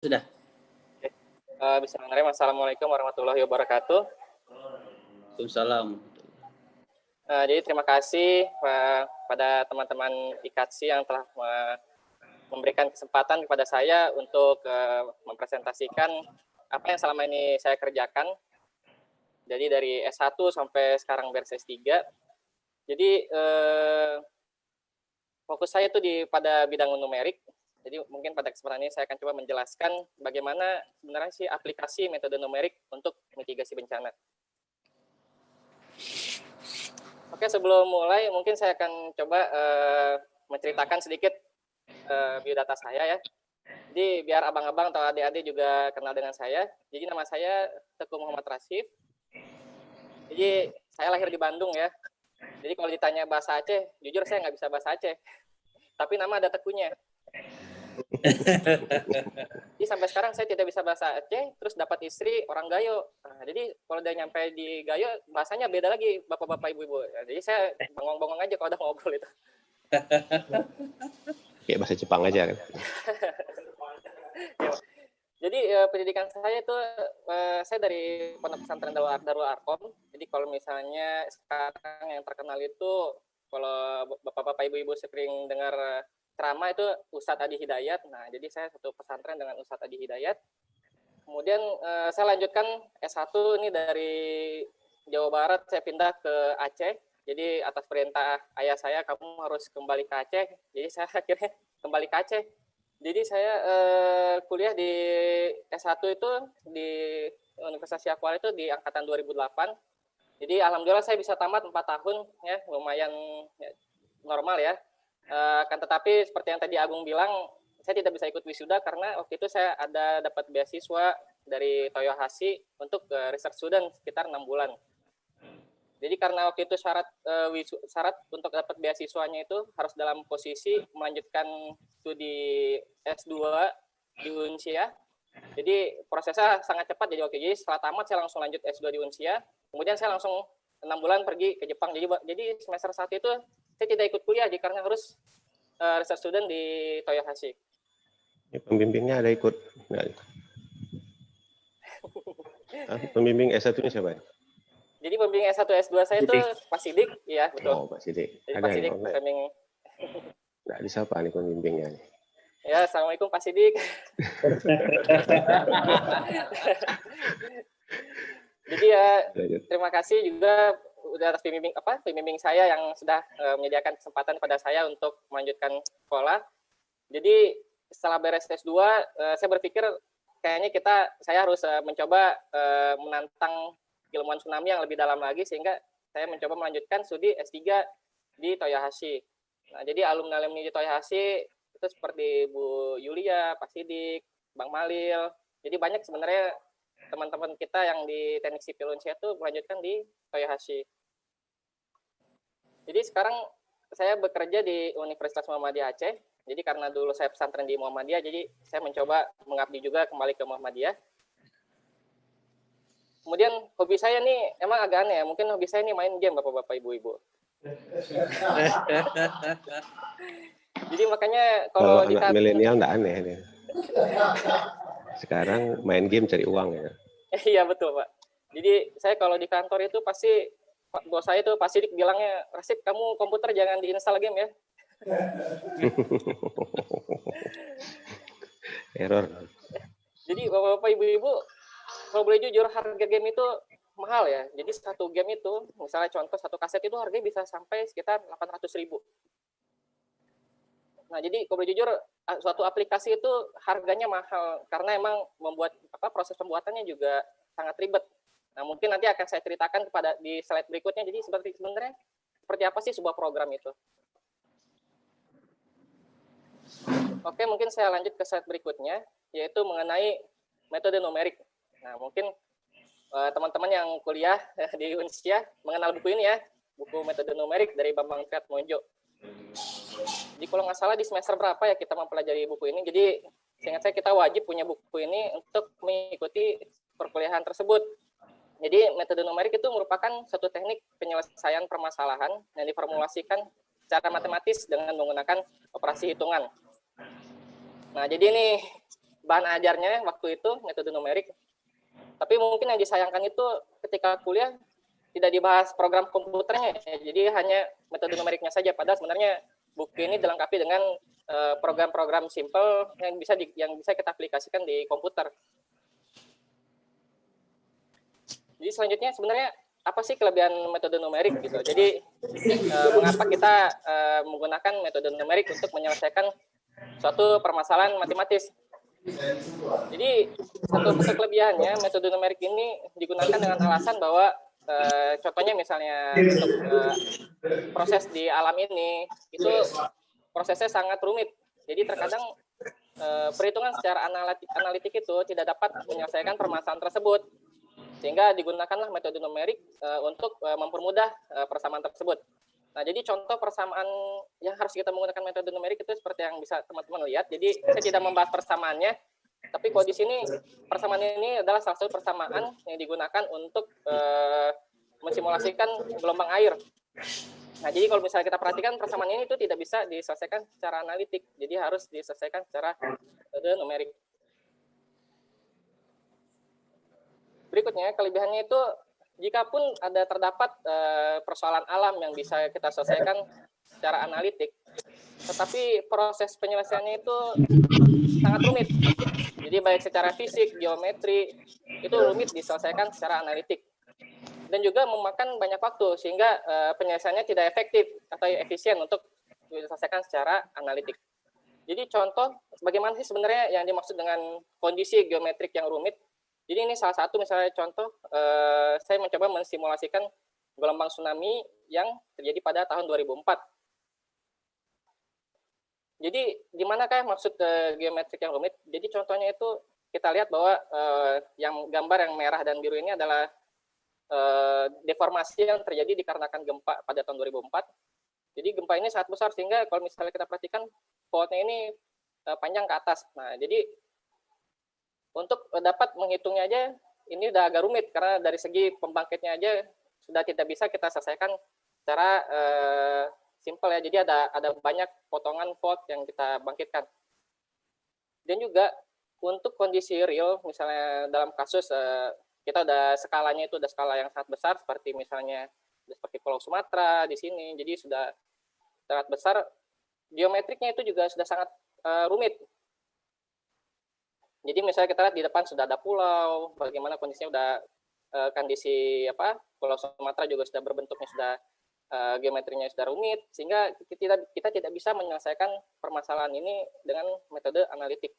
Sudah. Bismillahirrahmanirrahim. Assalamualaikum warahmatullahi wabarakatuh. Waalaikumsalam. Jadi terima kasih pada teman-teman IKATSI yang telah memberikan kesempatan kepada saya untuk mempresentasikan apa yang selama ini saya kerjakan. Jadi dari S1 sampai sekarang beres S3. Jadi fokus saya itu pada bidang numerik. Jadi mungkin pada kesempatan ini saya akan coba menjelaskan bagaimana sebenarnya sih aplikasi metode numerik untuk mitigasi bencana. Oke, sebelum mulai mungkin saya akan coba menceritakan sedikit biodata saya ya. Jadi biar abang-abang atau adik-adik juga kenal dengan saya. Jadi nama saya Teguh Muhammad Rasif. Jadi saya lahir di Bandung ya. Jadi kalau ditanya bahasa Aceh, jujur saya nggak bisa bahasa Aceh. Tapi nama ada Teguhnya. Jadi sampai sekarang saya tidak bisa bahasa Aceh, terus dapat istri orang Gayo. Nah, jadi kalau udah nyampe di Gayo, bahasanya beda lagi, bapak-bapak, ibu-ibu. Nah, jadi saya bengong-bengong aja kalau udah ngobrol itu. Kayak bahasa Jepang aja kan. Jadi pendidikan saya itu saya dari Pondok Pesantren Darul Arkom. Jadi kalau misalnya sekarang yang terkenal itu kalau bapak-bapak, ibu-ibu sering dengar ceramah itu Ustadz Adi Hidayat. Nah, jadi saya satu pesantren dengan Ustadz Adi Hidayat. Kemudian saya lanjutkan S1 ini dari Jawa Barat, saya pindah ke Aceh. Jadi atas perintah ayah saya, kamu harus kembali ke Aceh. Jadi saya akhirnya kembali ke Aceh. Jadi saya kuliah di S1 itu di Universitas Syakwal itu di angkatan 2008. Jadi alhamdulillah saya bisa tamat 4 tahun, ya lumayan ya, normal ya. Kan tetapi seperti yang tadi Agung bilang, saya tidak bisa ikut wisuda karena waktu itu saya ada dapat beasiswa dari Toyohashi untuk research student sekitar 6 bulan. Jadi karena waktu itu syarat untuk dapat beasiswanya itu harus dalam posisi melanjutkan studi S2 di Unsia. Jadi prosesnya sangat cepat. Jadi setelah tamat saya langsung lanjut S2 di Unsia. Kemudian saya langsung 6 bulan pergi ke Jepang. Jadi semester 1 itu saya tidak ikut kuliah karena harus research student di Toyohashi. Pembimbingnya ada ikut? Pembimbing S1-nya siapa? Jadi pembimbing S1 S2 saya itu Pak Sidik, ya betul. Oh, Pak Sidik. Jadi ada Pak Sidik pembimbing. Nggak disapa nih pembimbingnya. Ya, assalamualaikum Pak Sidik. Jadi ya terima kasih juga udah atas pembimbing saya yang sudah menyediakan kesempatan pada saya untuk melanjutkan sekolah. Jadi setelah beres S2 saya berpikir kayaknya saya harus mencoba menantang ilmuwan tsunami yang lebih dalam lagi sehingga saya mencoba melanjutkan studi S3 di Toyohashi. Nah, jadi alumni di Toyohashi itu seperti Bu Yulia, Pak Sidik, Bang Malil. Jadi banyak sebenarnya teman-teman kita yang di Teknik Sipil Unsia itu melanjutkan di Toyohashi. Jadi sekarang saya bekerja di Universitas Muhammadiyah Aceh. Jadi karena dulu saya pesantren di Muhammadiyah, jadi saya mencoba mengabdi juga kembali ke Muhammadiyah. Kemudian hobi saya nih emang agak aneh ya. Mungkin hobi saya nih main game bapak-bapak, ibu-ibu. Jadi makanya kalau anak milenial nggak aneh nih. Sekarang main game cari uang ya. Iya betul Pak. Jadi saya kalau di kantor itu pasti bos saya itu pasti bilangnya, Rasid kamu komputer jangan diinstal game ya. Error. Jadi bapak-bapak, ibu-ibu, kalau boleh jujur harga game itu mahal ya. Jadi satu game itu, misalnya contoh satu kaset itu harganya bisa sampai sekitar 800.000. Nah, jadi kalau boleh jujur suatu aplikasi itu harganya mahal karena emang membuat proses pembuatannya juga sangat ribet. Nah, mungkin nanti akan saya ceritakan di slide berikutnya. Jadi sebenarnya seperti apa sih sebuah program itu? Oke, mungkin saya lanjut ke slide berikutnya, yaitu mengenai metode numerik. Nah, mungkin teman-teman yang kuliah di Unsia mengenal buku ini ya, buku metode numerik dari Bambang Triatmojo. Jadi kalau nggak salah di semester berapa ya kita mempelajari buku ini. Jadi seingat saya kita wajib punya buku ini untuk mengikuti perkuliahan tersebut. Jadi metode numerik itu merupakan suatu teknik penyelesaian permasalahan yang diformulasikan secara matematis dengan menggunakan operasi hitungan. Nah, jadi nih bahan ajarnya waktu itu metode numerik. Tapi mungkin yang disayangkan itu ketika kuliah tidak dibahas program komputernya, jadi hanya metode numeriknya saja. Padahal sebenarnya buku ini dilengkapi dengan program-program simple yang bisa kita aplikasikan di komputer. Jadi selanjutnya sebenarnya apa sih kelebihan metode numerik gitu? Jadi mengapa kita menggunakan metode numerik untuk menyelesaikan suatu permasalahan matematis? Jadi satu kelebihannya metode numerik ini digunakan dengan alasan bahwa contohnya misalnya untuk proses di alam ini itu prosesnya sangat rumit. Jadi terkadang perhitungan secara analitik itu tidak dapat menyelesaikan permasalahan tersebut, sehingga digunakanlah metode numerik untuk mempermudah persamaan tersebut. Nah, jadi contoh persamaan yang harus kita menggunakan metode numerik itu seperti yang bisa teman-teman lihat. Jadi saya tidak membahas persamaannya, tapi kalau di sini persamaan ini adalah salah satu persamaan yang digunakan untuk mensimulasikan gelombang air. Nah, jadi kalau misalnya kita perhatikan persamaan ini itu tidak bisa diselesaikan secara analitik, jadi harus diselesaikan secara metode numerik. Berikutnya, kelebihannya itu jikapun ada terdapat persoalan alam yang bisa kita selesaikan secara analitik, tetapi proses penyelesaiannya itu sangat rumit. Jadi baik secara fisik, geometri, itu rumit diselesaikan secara analitik. Dan juga memakan banyak waktu, sehingga penyelesaiannya tidak efektif atau efisien untuk diselesaikan secara analitik. Jadi contoh, bagaimana sih sebenarnya yang dimaksud dengan kondisi geometrik yang rumit? Jadi ini salah satu misalnya contoh, saya mencoba mensimulasikan gelombang tsunami yang terjadi pada tahun 2004. Jadi di manakah maksud geometrik yang rumit? Jadi contohnya itu kita lihat bahwa yang gambar yang merah dan biru ini adalah deformasi yang terjadi dikarenakan gempa pada tahun 2004. Jadi gempa ini sangat besar sehingga kalau misalnya kita perhatikan faultnya ini panjang ke atas. Nah, jadi untuk dapat menghitungnya aja ini udah agak rumit karena dari segi pembangkitnya aja sudah tidak bisa kita selesaikan secara simpel ya. Jadi ada banyak potongan fault yang kita bangkitkan. Dan juga untuk kondisi real, misalnya dalam kasus kita udah skalanya itu udah skala yang sangat besar, seperti misalnya seperti Pulau Sumatera di sini, jadi sudah sangat besar. Geometriknya itu juga sudah sangat rumit. Jadi misalnya kita lihat di depan sudah ada pulau, bagaimana kondisinya udah kondisi Pulau Sumatera juga sudah berbentuknya sudah geometrinya sudah rumit, sehingga kita tidak bisa menyelesaikan permasalahan ini dengan metode analitik.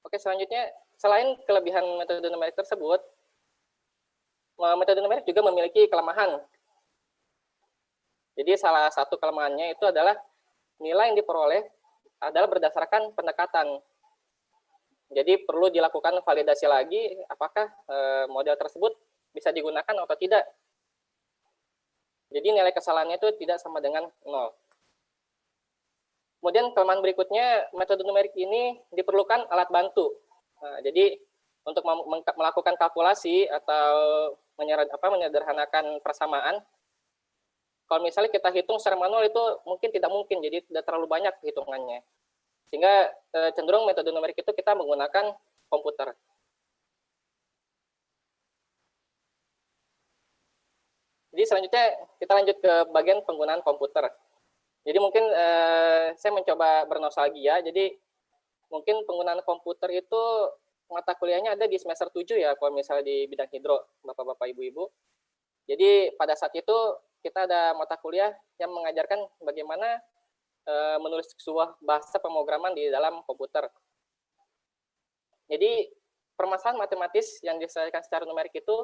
Oke, selanjutnya, selain kelebihan metode numerik tersebut, metode numerik juga memiliki kelemahan. Jadi salah satu kelemahannya itu adalah nilai yang diperoleh adalah berdasarkan pendekatan. Jadi perlu dilakukan validasi lagi apakah model tersebut bisa digunakan atau tidak. Jadi nilai kesalahannya itu tidak sama dengan 0. Kemudian kelemahan berikutnya, metode numerik ini diperlukan alat bantu. Nah, jadi untuk melakukan kalkulasi atau menyederhanakan persamaan, kalau misalnya kita hitung secara manual itu mungkin tidak mungkin, jadi tidak terlalu banyak hitungannya. Sehingga cenderung metode numerik itu kita menggunakan komputer. Jadi selanjutnya kita lanjut ke bagian penggunaan komputer. Jadi mungkin saya mencoba bernostalgia, jadi mungkin penggunaan komputer itu mata kuliahnya ada di semester 7 ya, kalau misalnya di bidang hidro, Bapak-Bapak, Ibu-Ibu. Jadi pada saat itu kita ada mata kuliah yang mengajarkan bagaimana menulis sebuah bahasa pemrograman di dalam komputer. Jadi permasalahan matematis yang diselesaikan secara numerik itu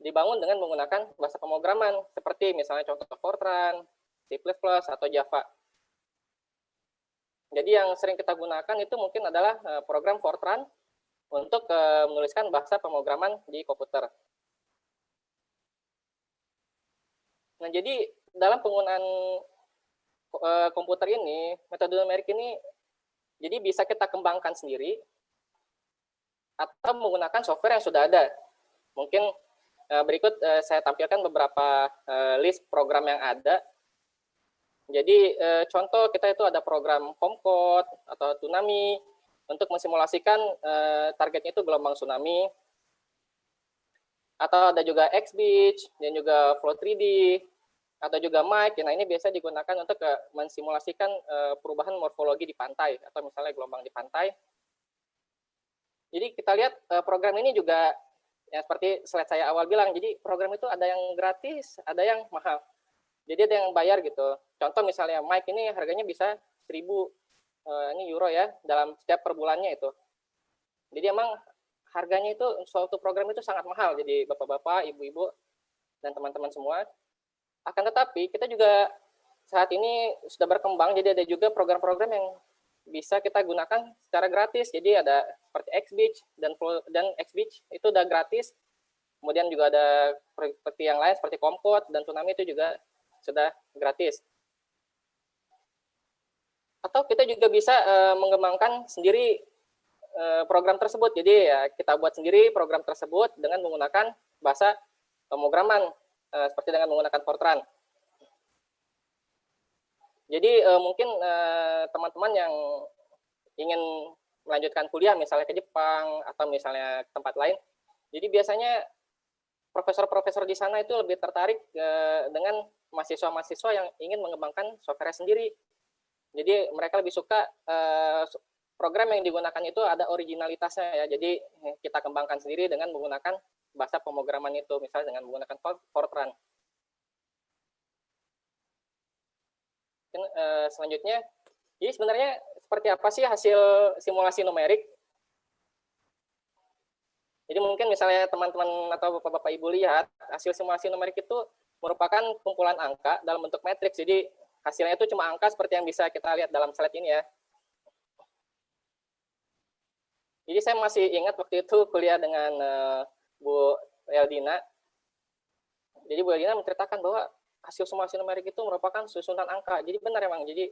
dibangun dengan menggunakan bahasa pemrograman, seperti misalnya contoh Fortran, C++, atau Java. Jadi yang sering kita gunakan itu mungkin adalah program Fortran untuk menuliskan bahasa pemrograman di komputer. Nah, jadi dalam penggunaan komputer ini, metode numerik ini jadi bisa kita kembangkan sendiri atau menggunakan software yang sudah ada. Mungkin berikut saya tampilkan beberapa list program yang ada. Jadi contoh kita itu ada program Comcode atau Tsunami untuk mensimulasikan targetnya itu gelombang tsunami. Atau ada juga XBeach dan juga Flow 3D atau juga Mike. Nah, ini biasa digunakan untuk mensimulasikan perubahan morfologi di pantai atau misalnya gelombang di pantai. Jadi kita lihat program ini juga ya seperti slide saya awal bilang, jadi program itu ada yang gratis, ada yang mahal. Jadi ada yang bayar gitu. Contoh misalnya Mike ini harganya bisa 1.000 ini euro ya dalam setiap per bulannya itu. Jadi emang harganya itu suatu program itu sangat mahal. Jadi bapak-bapak, ibu-ibu dan teman-teman semua. Akan tetapi kita juga saat ini sudah berkembang, jadi ada juga program-program yang bisa kita gunakan secara gratis. Jadi ada seperti XBeach dan XBeach itu udah gratis. Kemudian juga ada seperti yang lain seperti Comcode dan Tsunami itu juga sudah gratis. Atau kita juga bisa mengembangkan sendiri program tersebut. Jadi ya kita buat sendiri program tersebut dengan menggunakan bahasa pemrograman seperti dengan menggunakan Fortran. Jadi mungkin teman-teman yang ingin melanjutkan kuliah misalnya ke Jepang atau misalnya ke tempat lain, jadi biasanya profesor-profesor di sana itu lebih tertarik dengan mahasiswa-mahasiswa yang ingin mengembangkan software sendiri. Jadi mereka lebih suka program yang digunakan itu ada originalitasnya ya. Jadi kita kembangkan sendiri dengan menggunakan bahasa pemrograman itu, misalnya dengan menggunakan Fortran. Selanjutnya, jadi sebenarnya seperti apa sih hasil simulasi numerik? Jadi mungkin misalnya teman-teman atau bapak-bapak ibu lihat, hasil simulasi numerik itu merupakan kumpulan angka dalam bentuk matriks. Jadi hasilnya itu cuma angka seperti yang bisa kita lihat dalam slide ini ya. Jadi saya masih ingat waktu itu kuliah dengan Bu Eldina. Jadi Bu Eldina menceritakan bahwa hasil simulasi numerik itu merupakan susunan angka. Jadi benar emang. Jadi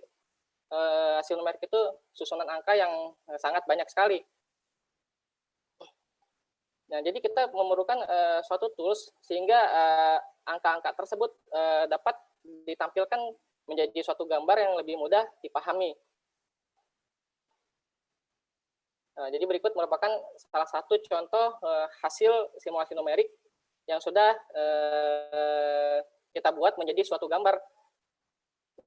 hasil numerik itu susunan angka yang sangat banyak sekali. Nah, jadi kita memerlukan suatu tools sehingga angka-angka tersebut dapat ditampilkan menjadi suatu gambar yang lebih mudah dipahami. Jadi berikut merupakan salah satu contoh hasil simulasi numerik yang sudah kita buat menjadi suatu gambar.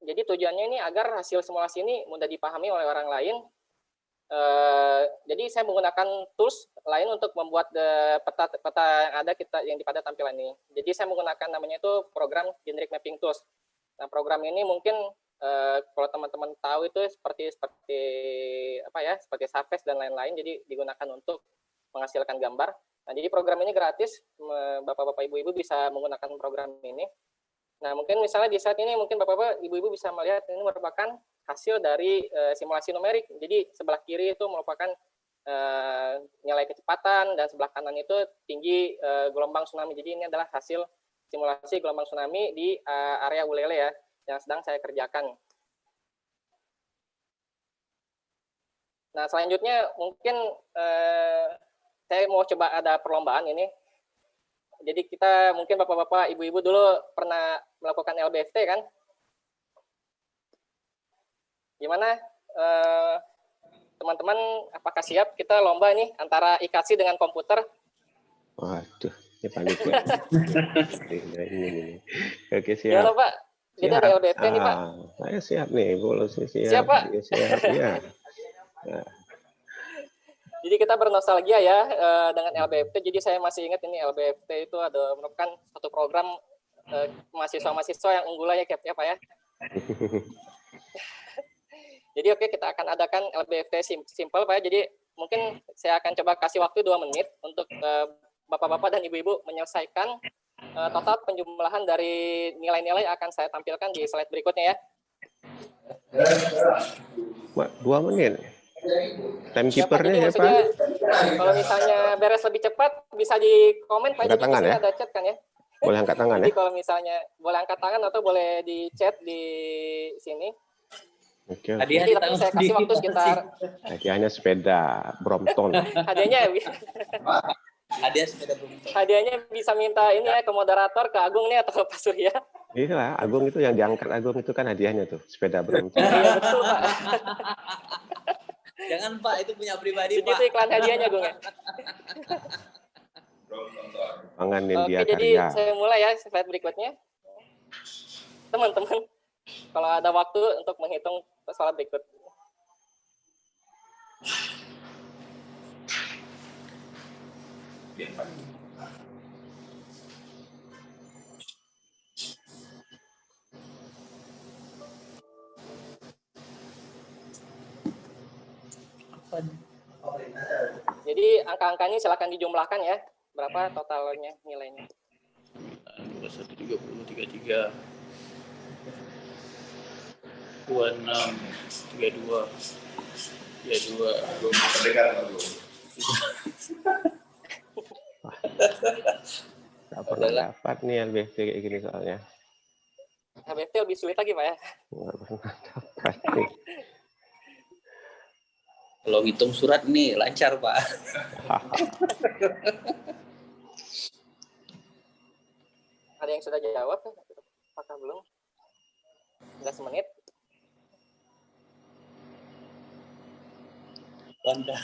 Jadi tujuannya ini agar hasil simulasi ini mudah dipahami oleh orang lain. Jadi saya menggunakan tools lain untuk membuat peta yang ada yang pada tampilan ini. Jadi saya menggunakan namanya itu program Generic Mapping Tools. Nah, program ini mungkin kalau teman-teman tahu itu seperti apa ya, seperti Surface dan lain-lain. Jadi digunakan untuk menghasilkan gambar. Nah, jadi program ini gratis. Bapak-bapak, ibu-ibu bisa menggunakan program ini. Nah, mungkin misalnya di saat ini mungkin bapak-bapak, ibu-ibu bisa melihat ini merupakan hasil dari simulasi numerik. Jadi sebelah kiri itu merupakan nilai kecepatan dan sebelah kanan itu tinggi gelombang tsunami. Jadi ini adalah hasil simulasi gelombang tsunami di area Ulele ya, yang sedang saya kerjakan. Nah, selanjutnya mungkin saya mau coba ada perlombaan ini. Jadi kita mungkin bapak-bapak, ibu-ibu dulu pernah melakukan LBFT kan? Gimana teman-teman, apakah siap kita lomba ini antara IKASI dengan komputer? Waduh, ini panik ya. ini. Oke, siap. Gimana Pak? Jadi ada LBFT nih Pak. Saya siap nih, boleh siap. Siap Pak? Ya, siap, ya. Nah. Jadi kita bernostalgia ya dengan LBFT. Jadi saya masih ingat ini LBFT itu ada merupakan satu program mahasiswa-mahasiswa yang unggul ya Pak ya. Jadi oke, kita akan adakan LBFT simple Pak. Jadi mungkin saya akan coba kasih waktu 2 menit untuk bapak-bapak dan ibu-ibu menyelesaikan total penjumlahan dari nilai-nilai akan saya tampilkan di slide berikutnya ya. 2 menit. Timekeepernya ya Pak. Kalau misalnya beres lebih cepat bisa di komen Pak. Angkat tangan ya. Ada chat kan ya. Boleh angkat tangan ya. Jadi kalau misalnya boleh angkat tangan atau boleh di chat di sini. Oke. Jadi tapi saya kasih waktu sekitar. Hadiahnya sepeda Brompton. Hadiahnya Hadiah sepeda Brompton. Hadiahnya bisa minta ini ya ke moderator, ke Agung nih atau ke Pak Surya. Iya, Agung itu yang diangkat Agung itu kan hadiahnya tuh, sepeda Brompton. Iya betul Pak. Jangan Pak, itu punya pribadi Jadi Pak. itu iklan hadiahnya Gung ya. Pangan Oke, India jadi Karya. saya mulai ya slide berikutnya. Teman-teman, kalau ada waktu untuk menghitung soal berikut. Jadi angka-angkanya silakan dijumlahkan ya. Berapa totalnya nilainya? 21, 30, 33, 26, 32, 32. Nggak pernah dapat nih LBT kayak gini soalnya. HBT lebih sulit lagi Pak ya. Nggak pernah dapat nih. Kalau hitung surat nih lancar Pak. Ada yang sudah jawab? Apakah belum? Nggak semenit. Lancar.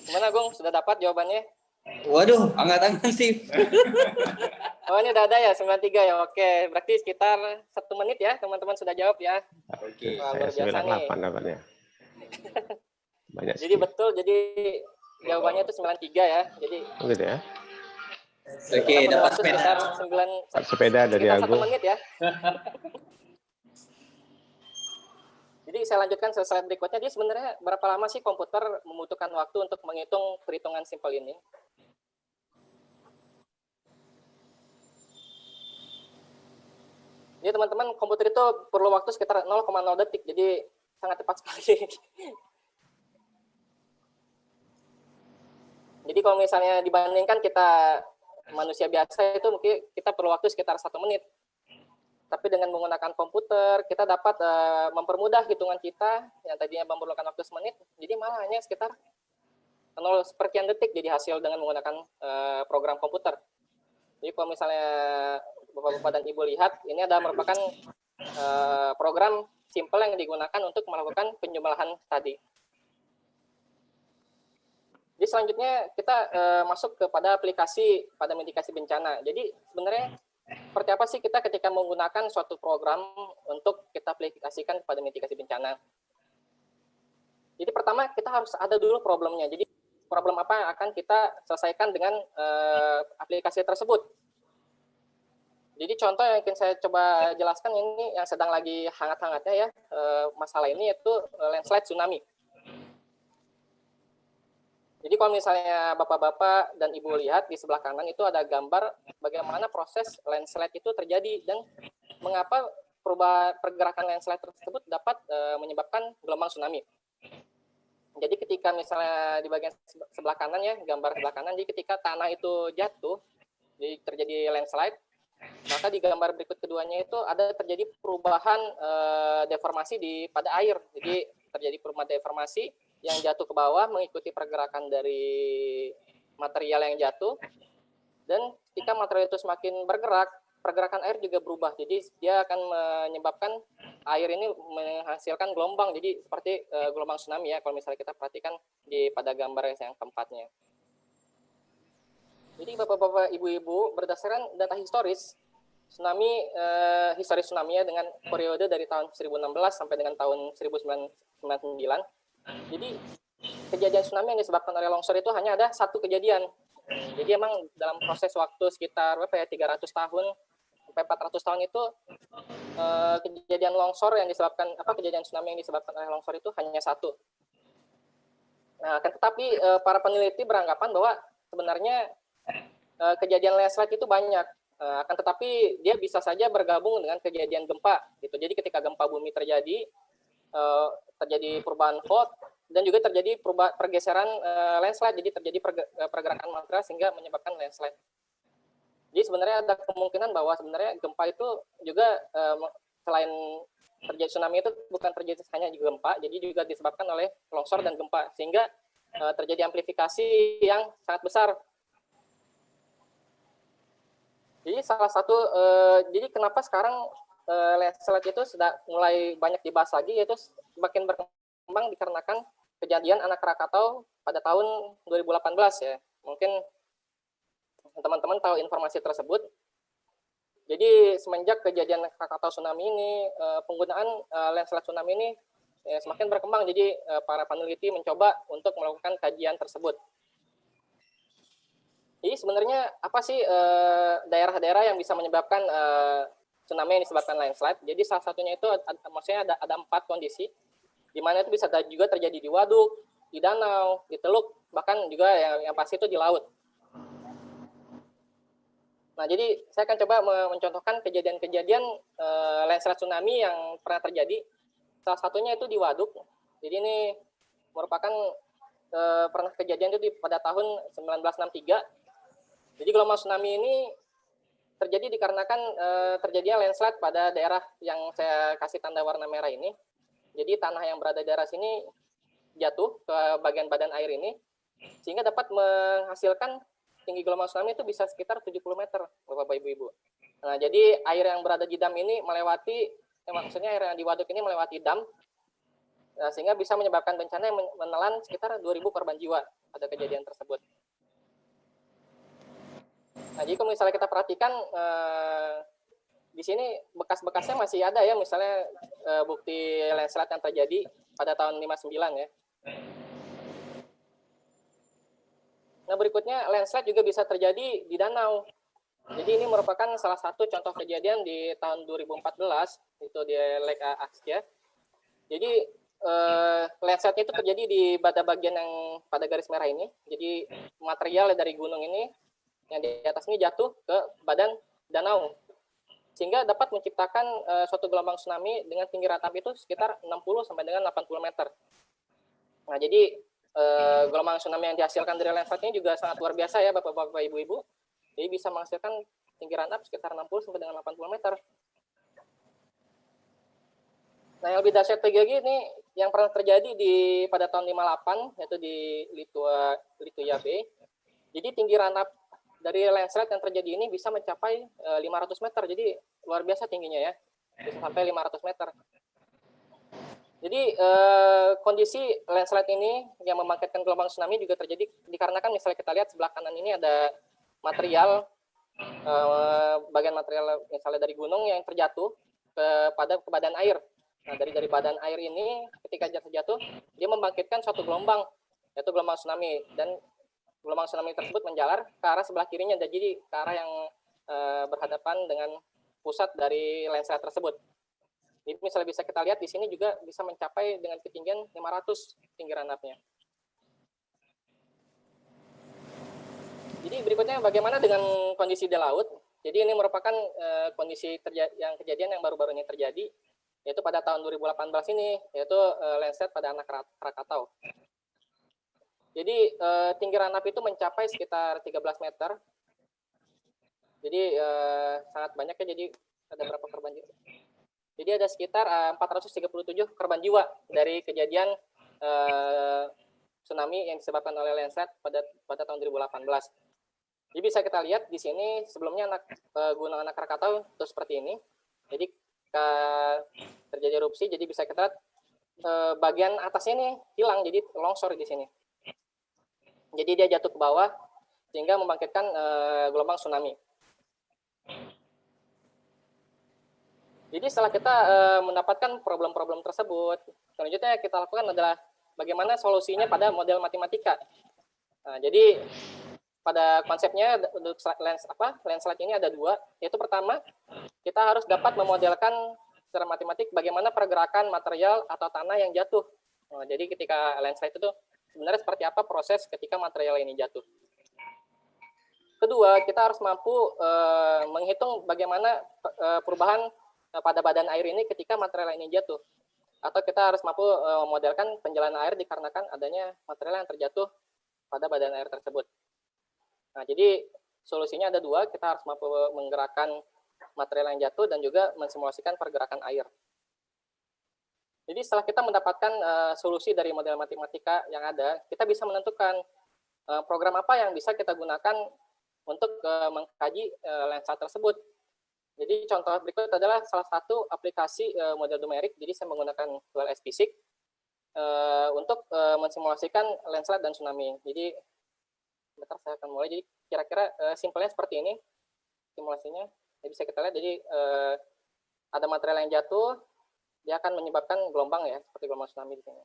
Gimana Gung? Sudah dapat jawabannya? Waduh, angkat-angkat sih. Oh ini udah ada ya 93 ya. Oke, berarti sekitar 1 menit ya teman-teman sudah jawab ya. Oke. Wah, Saya luar biasa nih. 98 dapatnya. Banyak Jadi skip. betul, jadi jawabannya itu 93 ya. Jadi Oh, gitu ya. Oke, kita dapat waktu sekitar sepeda. 9 Dapat sepeda dari sekitar 1 Agung. menit ya. Jadi saya lanjutkan ke slide berikutnya. Jadi sebenarnya berapa lama sih komputer membutuhkan waktu untuk menghitung perhitungan simpel ini? Jadi teman-teman, komputer itu perlu waktu sekitar 0,0 detik, jadi sangat cepat sekali. Jadi kalau misalnya dibandingkan kita manusia biasa itu mungkin kita perlu waktu sekitar 1 menit. Tapi dengan menggunakan komputer, kita dapat mempermudah hitungan kita yang tadinya memerlukan waktu semenit, jadi malah hanya sekitar 0,sekian detik jadi hasil dengan menggunakan program komputer. Jadi kalau misalnya Bapak-Bapak dan Ibu lihat, ini adalah merupakan program simple yang digunakan untuk melakukan penjumlahan tadi. Jadi selanjutnya kita masuk kepada aplikasi pada mitigasi bencana. Jadi sebenarnya seperti apa sih kita ketika menggunakan suatu program untuk kita aplikasikan pada mitigasi bencana? Jadi pertama kita harus ada dulu problemnya. Jadi problem apa yang akan kita selesaikan dengan aplikasi tersebut. Jadi contoh yang ingin saya coba jelaskan ini yang sedang lagi hangat-hangatnya ya masalah ini yaitu landslide tsunami. Jadi kalau misalnya Bapak-Bapak dan Ibu lihat di sebelah kanan itu ada gambar bagaimana proses landslide itu terjadi dan mengapa pergerakan landslide tersebut dapat menyebabkan gelombang tsunami. Jadi ketika misalnya di bagian sebelah kanan ya, gambar sebelah kanan, jadi ketika tanah itu jatuh, jadi terjadi landslide, maka di gambar berikut keduanya itu ada terjadi perubahan deformasi pada air. Jadi terjadi perubahan deformasi yang jatuh ke bawah mengikuti pergerakan dari material yang jatuh. Dan ketika material itu semakin bergerak, pergerakan air juga berubah. Jadi dia akan menyebabkan air ini menghasilkan gelombang. Jadi seperti gelombang tsunami ya, kalau misalnya kita perhatikan pada gambar yang keempatnya. Jadi Bapak-Bapak, Ibu-Ibu, berdasarkan data historis, historis tsunami ya dengan periode dari tahun 1016 sampai dengan tahun 1999. Jadi kejadian tsunami yang disebabkan oleh longsor itu hanya ada satu kejadian. Jadi emang dalam proses waktu sekitar 300 tahun sampai 400 tahun itu kejadian longsor yang disebabkan kejadian tsunami yang disebabkan oleh longsor itu hanya satu. Nah, tetapi para peneliti beranggapan bahwa sebenarnya kejadian landslide itu banyak. Akan tetapi dia bisa saja bergabung dengan kejadian gempa gitu. Jadi ketika gempa bumi terjadi perubahan fault dan juga terjadi pergeseran landslide, jadi terjadi pergerakan material sehingga menyebabkan landslide. Jadi sebenarnya ada kemungkinan bahwa sebenarnya gempa itu juga selain terjadi tsunami itu bukan terjadi hanya di gempa, jadi juga disebabkan oleh longsor dan gempa sehingga terjadi amplifikasi yang sangat besar. Jadi salah satu, jadi kenapa sekarang landslide itu sudah mulai banyak dibahas lagi, yaitu semakin berkembang dikarenakan kejadian anak Krakatau pada tahun 2018 ya. Mungkin teman-teman tahu informasi tersebut. Jadi semenjak kejadian Krakatau tsunami ini, penggunaan landslide tsunami ini semakin berkembang. Jadi para peneliti mencoba untuk melakukan kajian tersebut. Jadi sebenarnya apa sih daerah-daerah yang bisa menyebabkan tsunami yang disebabkan landslide? Jadi salah satunya itu maksudnya ada 4 kondisi, di mana itu bisa juga terjadi di waduk, di danau, di teluk, bahkan juga yang pasti itu di laut. Nah, jadi saya akan coba mencontohkan kejadian-kejadian landslide tsunami yang pernah terjadi. Salah satunya itu di waduk. Jadi ini merupakan pernah kejadian itu pada tahun 1963. Jadi gelombang tsunami ini terjadi dikarenakan terjadinya landslide pada daerah yang saya kasih tanda warna merah ini. Jadi tanah yang berada di daerah sini jatuh ke bagian badan air ini, sehingga dapat menghasilkan tinggi gelombang tsunami itu bisa sekitar 70 meter, Bapak Ibu. Nah, jadi air yang berada di dam ini melewati, maksudnya air yang di waduk ini melewati dam, sehingga bisa menyebabkan bencana yang menelan sekitar 2.000 korban jiwa pada kejadian tersebut. Nah, jadi kalau misalnya kita perhatikan di sini bekas-bekasnya masih ada ya, misalnya bukti landslide yang terjadi pada tahun 59 ya. Nah, berikutnya landslide juga bisa terjadi di danau. Jadi ini merupakan salah satu contoh kejadian di tahun 2014, itu di Lake Askia. Jadi landslide itu terjadi di bagian yang pada garis merah ini. Jadi material dari gunung ini yang di atas ini jatuh ke badan danau, sehingga dapat menciptakan suatu gelombang tsunami dengan tinggi rata itu sekitar 60 sampai dengan 80 meter. Nah, jadi gelombang tsunami yang dihasilkan dari landslide ini juga sangat luar biasa ya Bapak-bapak, Ibu-ibu. Jadi bisa menghasilkan tinggi rata sekitar 60 sampai dengan 80 meter. Nah, yang lebih dahsyat lagi ini yang pernah terjadi pada tahun 58, yaitu di Lituya Bay. Jadi tinggi rata dari landslide yang terjadi ini bisa mencapai 500 meter. Jadi luar biasa tingginya ya, bisa sampai 500 meter. Jadi kondisi landslide ini yang membangkitkan gelombang tsunami juga terjadi dikarenakan misalnya kita lihat sebelah kanan ini ada material, bagian material misalnya dari gunung yang terjatuh ke badan air. Nah, dari badan air ini ketika jatuh, dia membangkitkan suatu gelombang, yaitu gelombang tsunami, dan gelombang tsunami tersebut menjalar ke arah sebelah kirinya, dan jadi ke arah yang berhadapan dengan pusat dari landslide tersebut. Jadi misalnya bisa kita lihat di sini juga bisa mencapai dengan ketinggian 500 tinggi ranapnya. Jadi berikutnya bagaimana dengan kondisi di laut? Jadi ini merupakan kondisi kejadian yang baru-baru ini terjadi, yaitu pada tahun 2018 ini, yaitu landslide pada anak Krakatau. Jadi tinggi ranap itu mencapai sekitar 13 meter. Jadi sangat banyak ya, jadi ada berapa korban jiwa? Jadi ada sekitar 437 korban jiwa dari kejadian tsunami yang disebabkan oleh landslide pada tahun 2018. Jadi bisa kita lihat di sini sebelumnya gunung anak Krakatau itu seperti ini. Jadi terjadi erupsi, jadi bisa kita lihat bagian atasnya ini hilang, jadi longsor di sini. Jadi dia jatuh ke bawah sehingga membangkitkan gelombang tsunami. Jadi setelah kita mendapatkan problem-problem tersebut, selanjutnya kita lakukan adalah bagaimana solusinya pada model matematika. Nah, jadi pada konsepnya untuk landslide ini ada dua, yaitu pertama kita harus dapat memodelkan secara matematik bagaimana pergerakan material atau tanah yang jatuh. Nah, jadi ketika landslide itu sebenarnya seperti apa proses ketika material ini jatuh. Kedua, kita harus mampu menghitung bagaimana perubahan pada badan air ini ketika material ini jatuh. Atau kita harus mampu memodelkan penjalanan air dikarenakan adanya material yang terjatuh pada badan air tersebut. Nah, jadi solusinya ada dua, kita harus mampu menggerakkan material yang jatuh dan juga mensimulasikan pergerakan air. Jadi setelah kita mendapatkan solusi dari model matematika yang ada, kita bisa menentukan program apa yang bisa kita gunakan untuk mengkaji lensa tersebut. Jadi contoh berikut adalah salah satu aplikasi model numerik. Jadi saya menggunakan WLS Physics untuk mensimulasikan landslide dan tsunami. Jadi bentar saya akan mulai. Jadi kira-kira simpelnya seperti ini simulasinya. Jadi bisa kita lihat. Jadi ada material yang jatuh, dia akan menyebabkan gelombang ya, seperti gelombang tsunami di sini.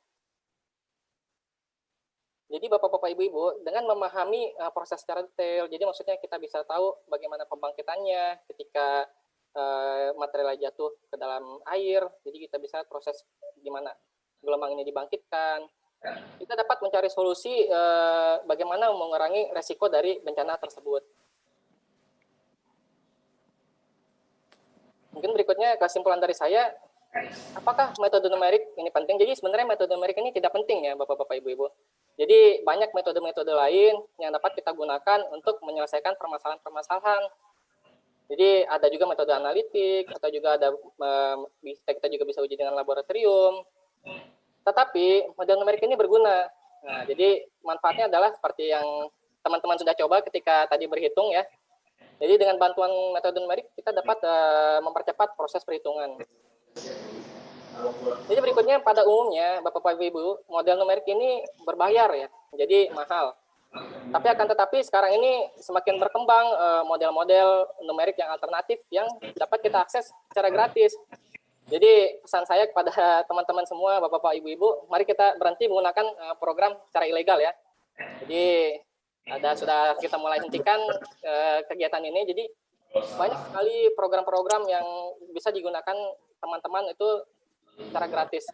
Jadi Bapak-Bapak Ibu-Ibu, dengan memahami proses secara detail, jadi maksudnya kita bisa tahu bagaimana pembangkitannya ketika material jatuh ke dalam air, jadi kita bisa proses gimana gelombang ini dibangkitkan. Kita dapat mencari solusi bagaimana mengurangi resiko dari bencana tersebut. Mungkin berikutnya kesimpulan dari saya, apakah metode numerik ini penting? Jadi sebenarnya metode numerik ini tidak penting ya Bapak-Bapak Ibu-Ibu. Jadi banyak metode-metode lain yang dapat kita gunakan untuk menyelesaikan permasalahan-permasalahan. Jadi ada juga metode analitik, atau juga ada kita juga bisa uji dengan laboratorium. Tetapi model numerik ini berguna. Nah, jadi manfaatnya adalah seperti yang teman-teman sudah coba ketika tadi berhitung ya. Jadi dengan bantuan metode numerik kita dapat mempercepat proses perhitungan. Jadi berikutnya pada umumnya Bapak Ibu, model numerik ini berbayar ya, jadi mahal. Tetapi sekarang ini semakin berkembang model-model numerik yang alternatif yang dapat kita akses secara gratis. Jadi pesan saya kepada teman-teman semua, Bapak Ibu, mari kita berhenti menggunakan program secara ilegal ya. Jadi sudah kita mulai hentikan kegiatan ini. Jadi banyak sekali program-program yang bisa digunakan teman-teman itu secara gratis.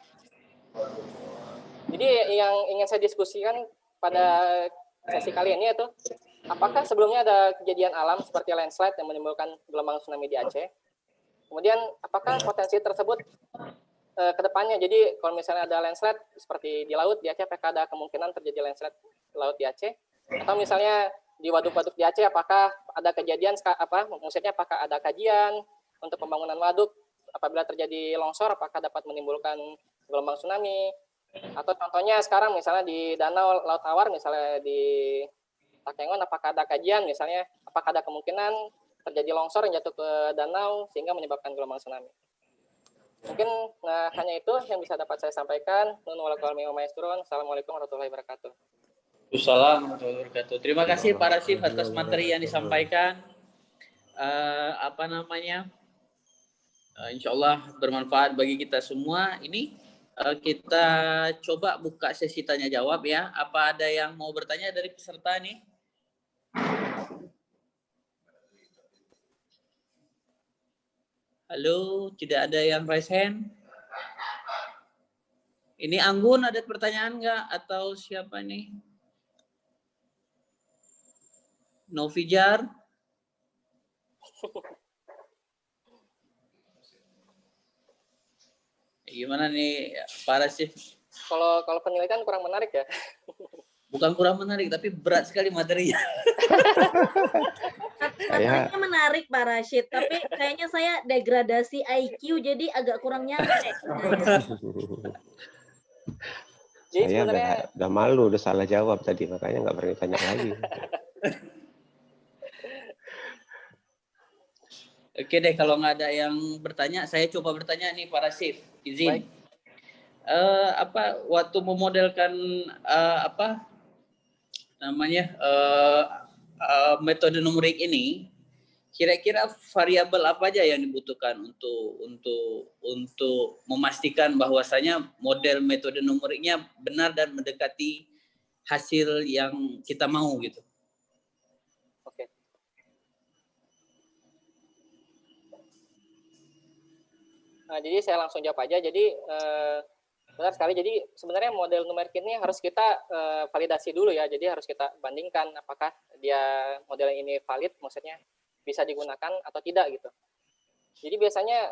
Jadi yang ingin saya diskusikan pada sesi kali ini yaitu, apakah sebelumnya ada kejadian alam seperti landslide yang menimbulkan gelombang tsunami di Aceh? Kemudian apakah potensi tersebut ke depannya? Jadi kalau misalnya ada landslide seperti di laut di Aceh, apakah ada kemungkinan terjadi landslide laut di Aceh? Atau misalnya di waduk-waduk di Aceh, apakah ada kejadian maksudnya apakah ada kajian untuk pembangunan waduk? Apabila terjadi longsor, apakah dapat menimbulkan gelombang tsunami? Atau contohnya sekarang misalnya di Danau Laut Tawar, misalnya di Takengon, apakah ada kajian misalnya, apakah ada kemungkinan terjadi longsor yang jatuh ke danau sehingga menyebabkan gelombang tsunami? Mungkin hanya itu yang bisa dapat saya sampaikan. Assalamualaikum warahmatullahi wabarakatuh. Assalamualaikum warahmatullahi wabarakatuh. Terima kasih Pak Rasif atas materi yang disampaikan. Insya Allah bermanfaat bagi kita semua. Ini kita coba buka sesi tanya jawab ya. Apa ada yang mau bertanya dari peserta nih? Halo, tidak ada yang raise hand? Ini Anggun, ada pertanyaan nggak? Atau siapa nih? Novijar? Gimana nih Pak Rasif? Kalau penelitian kurang menarik ya. Bukan kurang menarik, tapi berat sekali materinya. Materinya menarik Pak Rashid, tapi kayaknya saya degradasi IQ jadi agak kurang nyampe. Saya udah malu, udah salah jawab tadi, makanya nggak berani tanya lagi. Oke deh, kalau nggak ada yang bertanya, saya coba bertanya nih Pak Rasif, izin. Waktu memodelkan metode numerik ini, kira-kira variabel apa aja yang dibutuhkan untuk memastikan bahwasanya model metode numeriknya benar dan mendekati hasil yang kita mau gitu? Oke. Nah, jadi saya langsung jawab aja. Jadi benar sekali. Jadi sebenarnya model numerik ini harus kita validasi dulu ya. Jadi harus kita bandingkan apakah dia model ini valid, maksudnya bisa digunakan atau tidak gitu. Jadi biasanya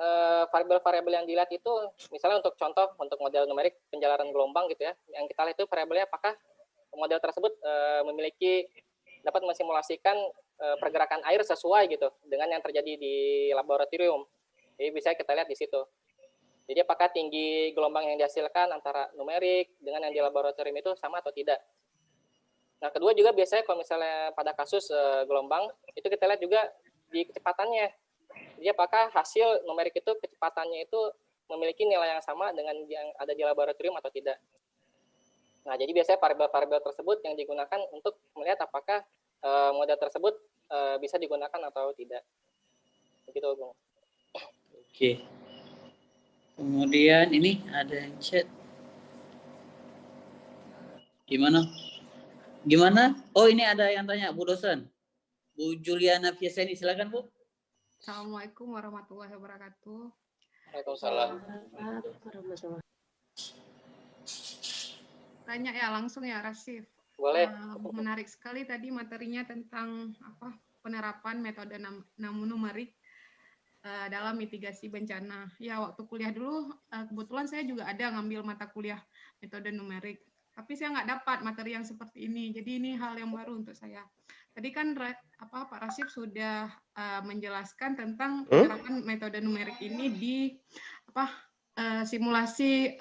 variabel-variabel yang dilihat itu, misalnya untuk contoh untuk model numerik penjalaran gelombang gitu ya, yang kita lihat itu variabelnya apakah model tersebut dapat mensimulasikan pergerakan air sesuai gitu dengan yang terjadi di laboratorium. Jadi bisa kita lihat di situ. Jadi apakah tinggi gelombang yang dihasilkan antara numerik dengan yang di laboratorium itu sama atau tidak. Nah, kedua juga biasanya kalau misalnya pada kasus gelombang, itu kita lihat juga di kecepatannya. Jadi apakah hasil numerik itu kecepatannya itu memiliki nilai yang sama dengan yang ada di laboratorium atau tidak. Nah, jadi biasanya variabel-variabel tersebut yang digunakan untuk melihat apakah model tersebut bisa digunakan atau tidak. Begitu, Bung. Oke. Kemudian ini ada yang chat. Gimana? Oh, ini ada yang tanya, Bu dosen. Bu Juliana Fieseni, silakan Bu. Assalamualaikum warahmatullahi wabarakatuh. Waalaikumsalam. Tanya ya langsung ya, Rasif. Boleh. Menarik sekali tadi materinya tentang penerapan metode numerik dalam mitigasi bencana. Ya, waktu kuliah dulu kebetulan saya juga ada ngambil mata kuliah metode numerik. Tapi saya nggak dapat materi yang seperti ini. Jadi ini hal yang baru untuk saya. Tadi kan Pak Rasif sudah menjelaskan tentang penerapan metode numerik ini di simulasi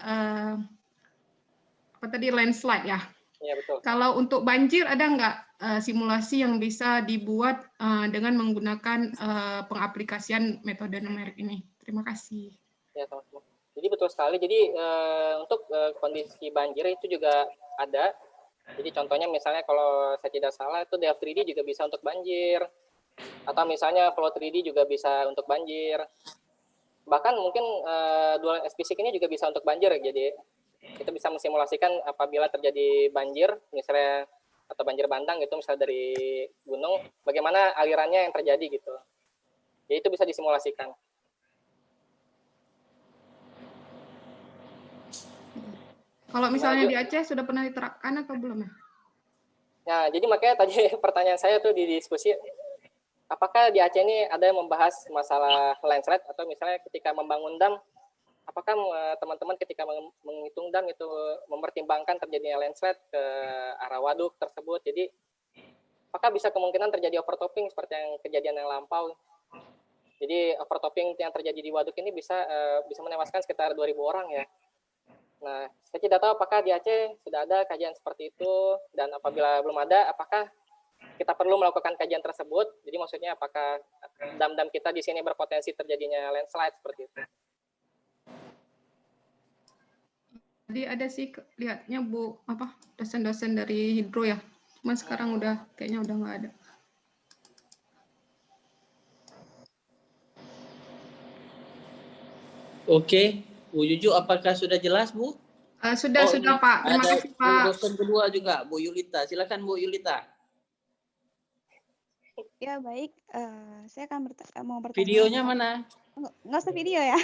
landslide ya. Iya, betul. Kalau untuk banjir ada nggak simulasi yang bisa dibuat dengan menggunakan pengaplikasian metode numerik ini? Terima kasih. Ya, teman-teman. Jadi betul sekali. Jadi untuk kondisi banjir itu juga ada. Jadi contohnya misalnya kalau saya tidak salah itu DF3D juga bisa untuk banjir. Atau misalnya Flow 3D juga bisa untuk banjir. Bahkan mungkin dual SPSIC ini juga bisa untuk banjir. Jadi kita bisa mensimulasikan apabila terjadi banjir, misalnya atau banjir bandang gitu, misalnya dari gunung, bagaimana alirannya yang terjadi gitu. Jadi itu bisa disimulasikan. Kalau misalnya di Aceh sudah pernah diterapkan atau belum ya? Nah, jadi makanya tadi pertanyaan saya tuh di diskusi, apakah di Aceh ini ada yang membahas masalah landslide atau misalnya ketika membangun dam, apakah teman-teman ketika menghitung dam itu mempertimbangkan terjadinya landslide ke arah waduk tersebut. Jadi apakah bisa kemungkinan terjadi overtopping seperti yang kejadian yang lampau. Jadi overtopping yang terjadi di waduk ini bisa menewaskan sekitar 2.000 orang ya. Nah, saya tidak tahu apakah di Aceh sudah ada kajian seperti itu, dan apabila belum ada, apakah kita perlu melakukan kajian tersebut. Jadi maksudnya apakah dam-dam kita di sini berpotensi terjadinya landslide seperti itu. Jadi ada sih lihatnya Bu dosen-dosen dari hidro ya. Cuma sekarang kayaknya udah nggak ada. Oke, Bu Juju, apakah sudah jelas, Bu? Sudah Pak. Terima kasih Pak. Bu dosen kedua juga, Bu Yulita. Silakan Bu Yulita. Ya baik, saya akan mau bertanya. Videonya mana? Nggak usah video ya.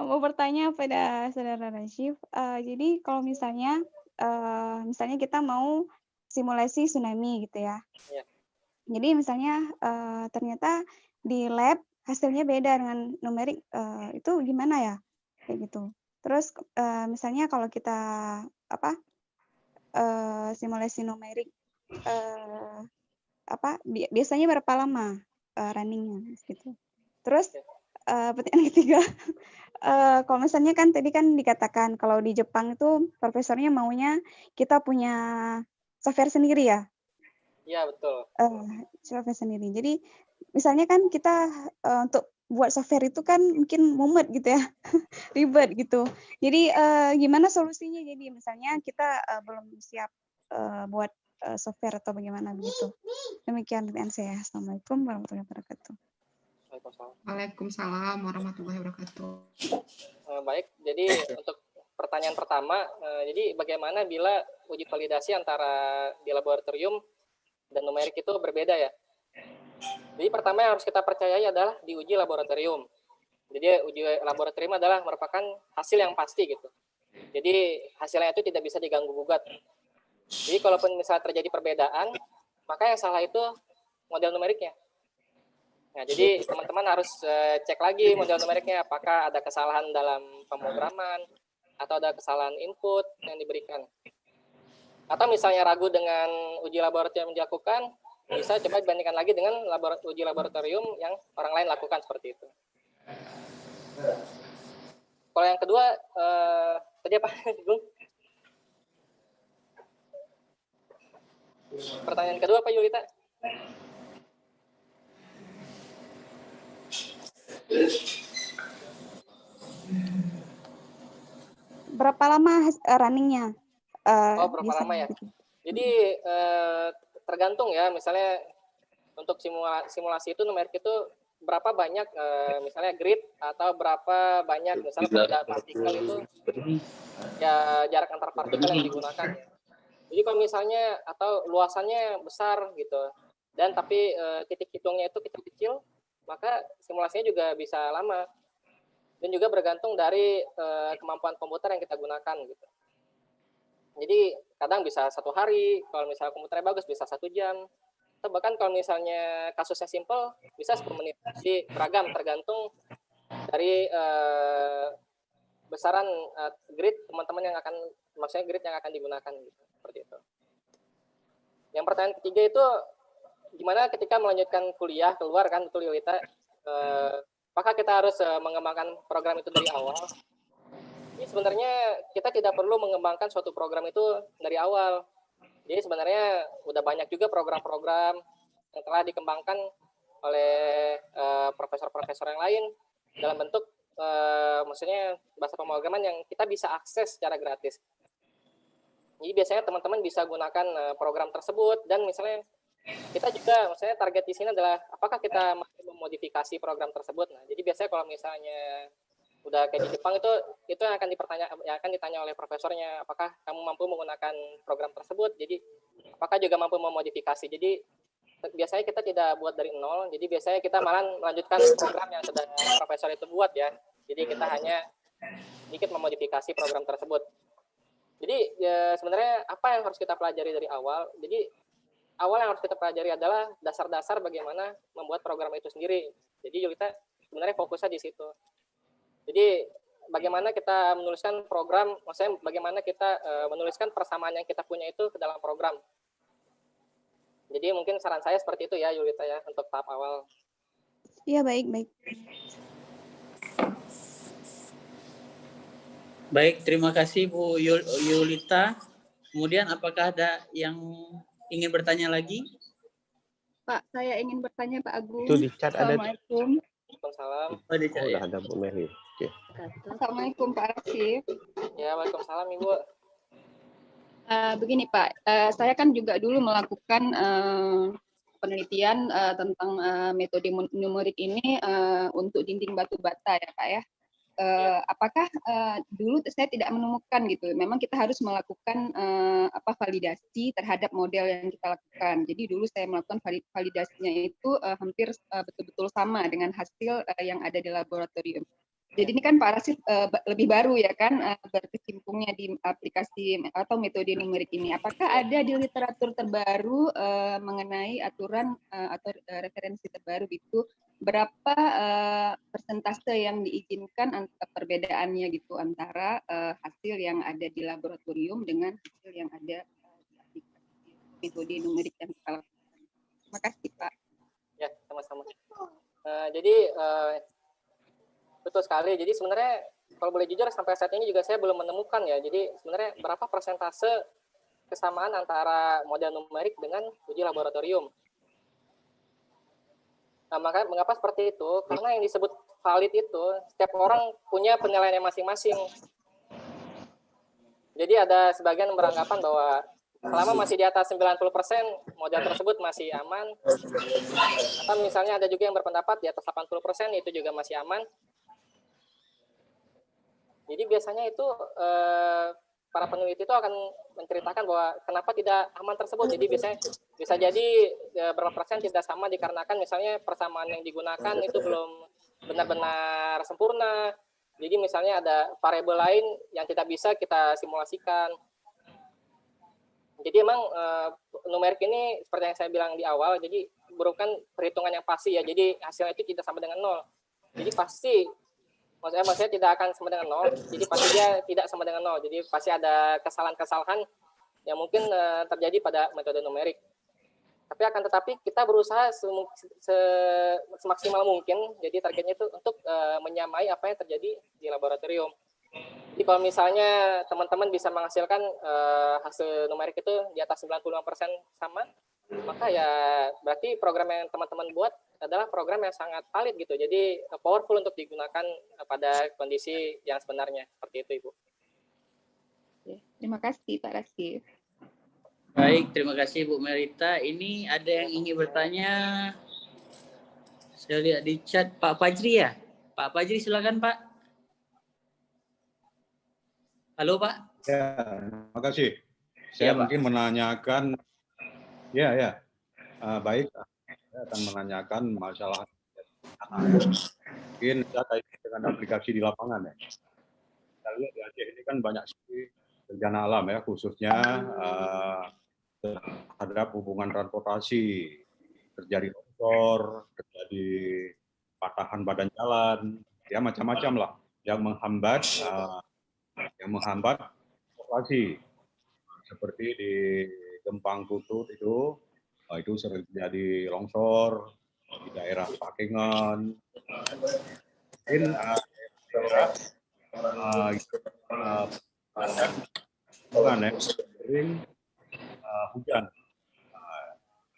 Mau bertanya pada Saudara Rasyif. Jadi kalau misalnya kita mau simulasi tsunami gitu ya. Ya. Jadi misalnya ternyata di lab hasilnya beda dengan numerik, itu gimana ya? Kayak gitu. Terus misalnya kalau kita simulasi numerik biasanya berapa lama runningnya gitu. Terus pertanyaan ketiga, kalau misalnya kan tadi kan dikatakan kalau di Jepang itu profesornya maunya kita punya software sendiri ya? Iya, betul. Software sendiri. Jadi misalnya kan kita untuk buat software itu kan mungkin mumet gitu ya, ribet gitu. Jadi gimana solusinya? Jadi misalnya kita belum siap buat software atau bagaimana begitu. Demikian pertanyaan saya. Assalamualaikum warahmatullahi wabarakatuh. Waalaikumsalam warahmatullahi wabarakatuh. Baik, jadi untuk pertanyaan pertama, jadi bagaimana bila uji validasi antara di laboratorium dan numerik itu berbeda ya? Jadi pertama yang harus kita percayai adalah di uji laboratorium. Jadi uji laboratorium adalah merupakan hasil yang pasti gitu. Jadi hasilnya itu tidak bisa diganggu gugat. Jadi kalaupun misalnya terjadi perbedaan, maka yang salah itu model numeriknya. Nah, jadi teman-teman harus cek lagi model numeriknya, apakah ada kesalahan dalam pemrograman atau ada kesalahan input yang diberikan. Atau misalnya ragu dengan uji laboratorium yang dilakukan, bisa coba dibandingkan lagi dengan uji laboratorium yang orang lain lakukan seperti itu. Kalau yang kedua, tadi apa, Bung? Pertanyaan kedua Pak Yulita. Berapa lama runningnya? Berapa lama ya? Jadi tergantung ya, misalnya untuk simulasi itu numerik itu berapa banyak misalnya grid atau berapa banyak misalnya kalau ada partikel itu ya jarak antar partikel yang digunakan. Jadi kalau misalnya atau luasannya besar gitu dan tapi titik hitungnya itu kecil-kecil, maka simulasinya juga bisa lama dan juga bergantung dari kemampuan komputer yang kita gunakan gitu. Jadi kadang bisa 1 hari, kalau misalnya komputernya bagus bisa 1 jam, atau bahkan kalau misalnya kasusnya simple bisa 10 menit. Jadi beragam tergantung dari besaran grid teman-teman yang akan, maksudnya grid yang akan digunakan gitu, seperti itu. Yang pertanyaan ketiga itu gimana ketika melanjutkan kuliah keluar kan, betul Yulita, apakah kita harus mengembangkan program itu dari awal? Ini sebenarnya kita tidak perlu mengembangkan suatu program itu dari awal. Jadi sebenarnya udah banyak juga program-program yang telah dikembangkan oleh profesor-profesor yang lain dalam bentuk maksudnya bahasa pemrograman yang kita bisa akses secara gratis. Jadi biasanya teman-teman bisa gunakan program tersebut dan misalnya kita juga misalnya target di sini adalah apakah kita mampu memodifikasi program tersebut. Nah, jadi biasanya kalau misalnya udah kayak di Jepang itu yang akan ditanya oleh profesornya, apakah kamu mampu menggunakan program tersebut, jadi apakah juga mampu memodifikasi. Jadi biasanya kita tidak buat dari nol, jadi biasanya kita malah melanjutkan program yang sudah profesor itu buat ya, jadi kita hanya sedikit memodifikasi program tersebut. Jadi ya, sebenarnya apa yang harus kita pelajari dari awal? Jadi awal yang harus kita pelajari adalah dasar-dasar bagaimana membuat program itu sendiri. Jadi kita sebenarnya fokusnya di situ. Jadi bagaimana kita menuliskan program, maksudnya bagaimana kita menuliskan persamaan yang kita punya itu ke dalam program. Jadi mungkin saran saya seperti itu ya Yulita ya untuk tahap awal. Iya, baik. Baik, terima kasih Bu Yulita. Kemudian apakah ada yang ingin bertanya lagi? Pak, saya ingin bertanya Pak Agung. Itu di chat ada. Assalamualaikum. Waalaikumsalam. Udah ada Bu Mary. Oke. Assalamualaikum Pak Rasif. Ya, waalaikumsalam Ibu. Begini Pak, saya kan juga dulu melakukan penelitian tentang metode numerik ini untuk dinding batu bata ya Pak ya. Apakah dulu saya tidak menemukan gitu. Memang kita harus melakukan validasi terhadap model yang kita lakukan. Jadi dulu saya melakukan validasinya itu hampir betul-betul sama dengan hasil yang ada di laboratorium. Jadi ini kan Pak Rasif lebih baru ya kan berkecimpungnya di aplikasi atau metode numerik ini. Apakah ada di literatur terbaru mengenai aturan atau referensi terbaru itu berapa persentase yang diizinkan perbedaannya gitu antara hasil yang ada di laboratorium dengan hasil yang ada di metode numerik yang kita lakukan. Terima kasih Pak. Ya, sama-sama. Jadi betul sekali. Jadi sebenarnya kalau boleh jujur sampai saat ini juga saya belum menemukan ya. Jadi sebenarnya berapa persentase kesamaan antara model numerik dengan uji laboratorium. Nah, mengapa seperti itu? Karena yang disebut valid itu setiap orang punya penilaiannya masing-masing. Jadi ada sebagian beranggapan bahwa selama masih di atas 90% model tersebut masih aman. Atau misalnya ada juga yang berpendapat di atas 80% itu juga masih aman. Jadi biasanya itu para peneliti itu akan menceritakan bahwa kenapa tidak aman tersebut. Jadi biasanya bisa jadi berapa persen tidak sama dikarenakan misalnya persamaan yang digunakan itu belum benar-benar sempurna. Jadi misalnya ada variabel lain yang tidak bisa kita simulasikan. Jadi emang numerik ini seperti yang saya bilang di awal, jadi merupakan perhitungan yang pasti ya. Jadi hasilnya itu tidak sama dengan 0. Jadi pasti maksudnya tidak akan sama dengan 0, jadi pasti dia tidak sama dengan 0. Jadi pasti ada kesalahan-kesalahan yang mungkin terjadi pada metode numerik. Tetapi kita berusaha semaksimal mungkin, jadi targetnya itu untuk menyamai apa yang terjadi di laboratorium. Jadi kalau misalnya teman-teman bisa menghasilkan hasil numerik itu di atas 95% sama, maka ya berarti program yang teman-teman buat adalah program yang sangat valid gitu. Jadi powerful untuk digunakan pada kondisi yang sebenarnya. Seperti itu, Ibu. Terima kasih Pak Rasif. Baik, terima kasih Bu Merita. Ini ada yang ingin bertanya. Saya lihat di chat Pak Fajri ya. Pak Fajri silakan Pak. Halo Pak. Ya, terima kasih. Ya, Saya Pak. mungkin menanyakan, baik, saya akan menanyakan masalah mungkin saya kaitkan dengan aplikasi di lapangan ya. Kita lihat di Aceh ini kan banyak sekali bencana alam ya, khususnya terhadap hubungan transportasi, terjadi longsor, terjadi patahan badan jalan, ya macam-macam lah yang menghambat transportasi. Seperti di Gempang Kutut itu sering terjadi longsor di daerah Pakengan, mungkin daerah sering hujan.